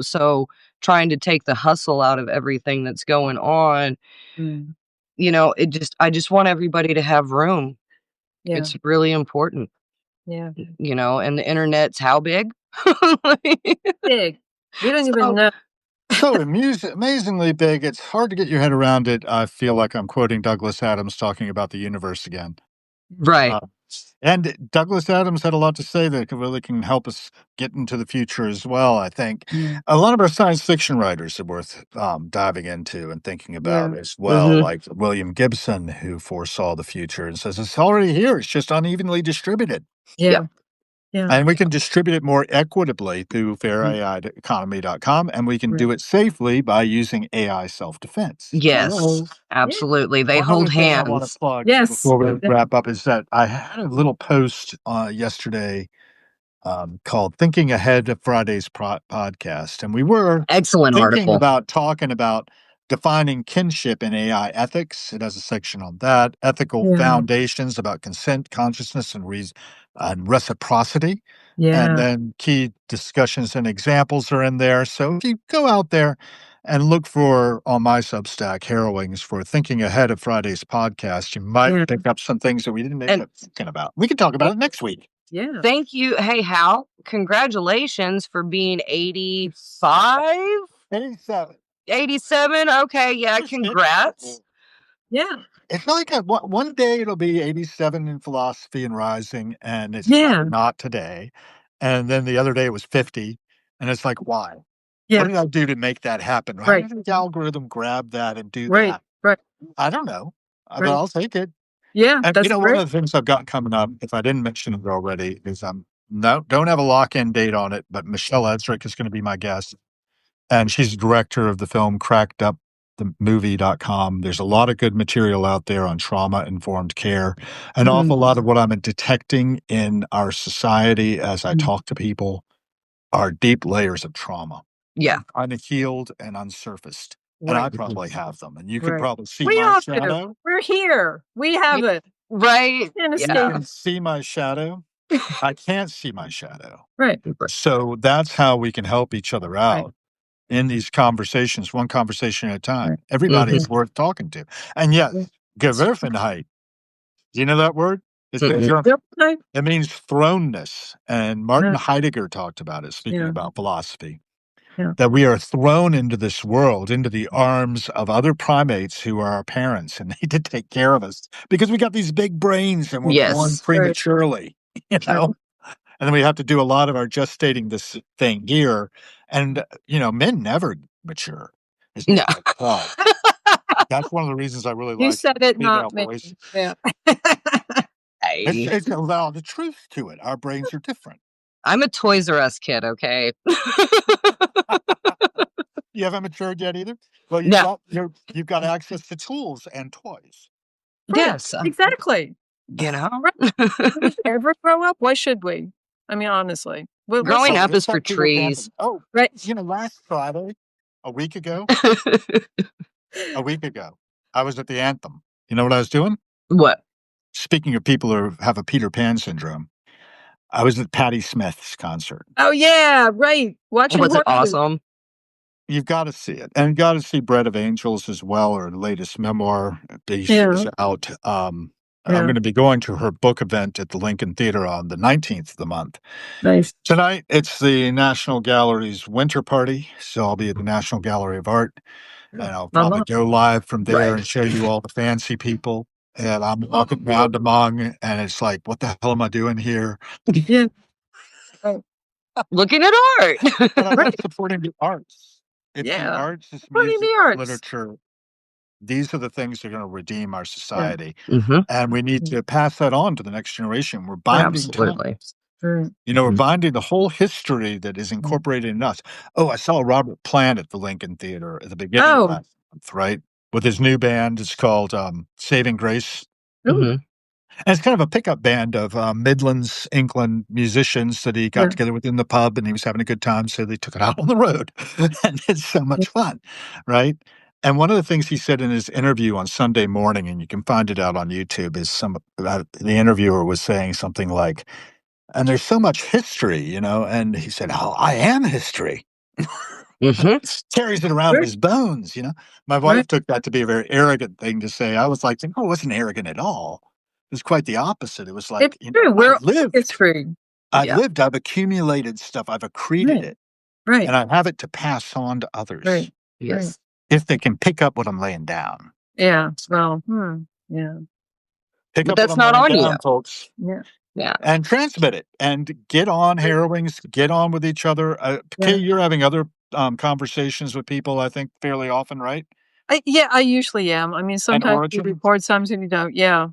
so trying to take the hustle out of everything that's going on, I just want everybody to have room. Yeah. It's really important. Yeah. And the internet's how big? Big. We don't even know. So amazingly big, it's hard to get your head around it. I feel like I'm quoting Douglas Adams talking about the universe again. Right. And Douglas Adams had a lot to say that really can help us get into the future as well, I think. A lot of our science fiction writers are worth diving into and thinking about as well, like William Gibson, who foresaw the future and says it's already here, it's just unevenly distributed. Yeah. And we can distribute it more equitably through fairAIeconomy.com, and we can do it safely by using AI self-defense. Yes, absolutely. They One hold other thing I want hands. to plug before we wrap up is that I had a little post yesterday called "Thinking Ahead of Friday's podcast," and we were Excellent thinking article. about talking about defining kinship in AI ethics. It has a section on that, ethical foundations about consent, consciousness, and reciprocity. And then key discussions and examples are in there. So if you go out there and look for on my Substack, Harrowings, for Thinking Ahead of Friday's podcast, you might pick up some things that we didn't end up thinking about. We can talk about it next week. Yeah. Thank you. Hey, Hal, congratulations for being 85? 87. 87? Okay, yeah, congrats. Yeah. It's like one day it'll be 87 in philosophy and rising, and it's not today. And then the other day it was 50, and it's like, why? What did I do to make that happen? How did the algorithm grab that and do that? Right. I don't know, but I'll take it. Yeah, And that's one of the things I've got coming up, if I didn't mention it already, is don't have a lock-in date on it, but Michelle Edrick is going to be my guest. And she's the director of the film Cracked Up the movie.com. There's a lot of good material out there on trauma-informed care. An awful lot of what I'm detecting in our society as I talk to people are deep layers of trauma. Yeah. Unhealed and unsurfaced. and I Right. probably have them, and you can Right. probably see We my all do. shadow. We're here. We have it. Right. Can't You escape. can see my shadow. I can't see my shadow. Right. So that's how we can help each other Right. out in these conversations, one conversation at a time. Right. Everybody's worth talking to. And yes, Gewerfenheit. Do you know that word? It's Mm-mm. Okay. It means thrownness. And Martin Yeah. Heidegger talked about it, speaking Yeah. about philosophy. Yeah. That we are thrown into this world, into the arms of other primates who are our parents and need to take care of us because we got these big brains and we're born Yes. prematurely, you know? And then we have to do a lot of our gestating this thing here. And, men never mature. It's No. just like, oh, that's one of the reasons I really You like said it, female not me. voices. Yeah. Hey, It's a lot of the truth to it. Our brains are different. I'm a Toys R Us kid, okay? You haven't matured yet either? Well, No. you've got access to tools and toys. Right. Yes. Exactly. Right. Did we ever grow up? Why should we? I mean, honestly. Growing up is It's for like Peter Pan. trees. Oh, Right. last Friday, a week ago, I was at the Anthem. You know what I was doing? What? Speaking of people who have a Peter Pan syndrome, I was at Patti Smith's concert. Oh yeah, right. Watching Was it horses. awesome? You've got to see it, and got to see Bread of Angels as well. Her latest memoir piece is out. I'm going to be going to her book event at the Lincoln Theater on the 19th of the month. Nice. Tonight, it's the National Gallery's winter party, so I'll be at the National Gallery of Art, and I'll probably go live from there and show you all the fancy people. And I'm walking around among, and it's like, what the hell am I doing here? Yeah. Looking at art. But I love supporting the arts. It's the Yeah. arts, it's Supporting music, the arts. literature. These are the things that are going to redeem our society. Mm-hmm. And we need to pass that on to the next generation. We're binding Absolutely. time. We're binding the whole history that is incorporated in us. Oh, I saw Robert Plant at the Lincoln Theater at the beginning of last month, right? With his new band. It's called Saving Grace. Mm-hmm. And it's kind of a pickup band of Midlands, England musicians that he got together with in the pub, and he was having a good time, so they took it out on the road. And it's so much fun, right? And one of the things he said in his interview on Sunday morning, and you can find it out on YouTube, is the interviewer was saying something like, and there's so much history, and he said, oh, I am history. Carries it around in his bones, My wife took that to be a very arrogant thing to say. I was like, oh, it wasn't arrogant at all. It was quite the opposite. It was like, It's true. We're history. I've accumulated stuff. I've accreted it. Right. And I have it to pass on to others. Right. Yes. If they can pick up what I'm laying down. Yeah. Well, yeah. Pick But up that's what not I'm on laying you. down, folks. Yeah. Yeah. And transmit it and get on Harrowings, get on with each other. Kay, you're having other conversations with people, I think, fairly often, right? I usually am. I mean, sometimes you origins? record, sometimes you don't. Yeah.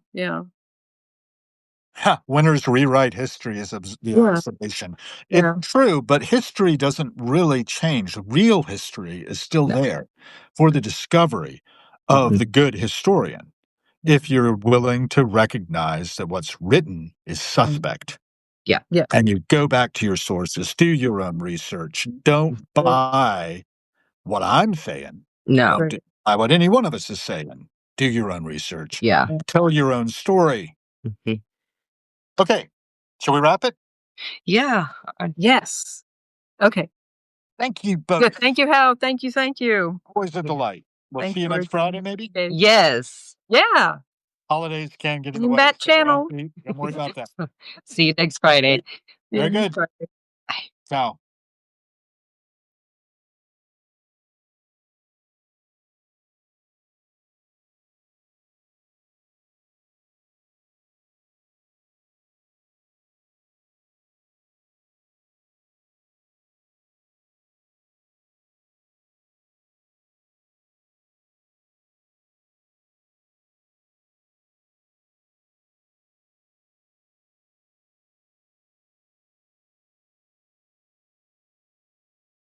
Winners rewrite history is the observation. It's true, but history doesn't really change. Real history is still there for the discovery of the good historian. If you're willing to recognize that what's written is suspect. Yeah. And you go back to your sources, do your own research. Don't buy what I'm saying. No. Don't buy what any one of us is saying. Do your own research. Yeah. Tell your own story. Mm-hmm. Okay. Shall we wrap it? Yeah. Yes. Okay. Thank you both. Good. Thank you, Hal. Thank you. Always a delight. We'll see you next Friday, maybe? Yes. Yeah. Holidays can get in the way. That channel. Don't worry about that. See you next Friday. Very good. Ciao.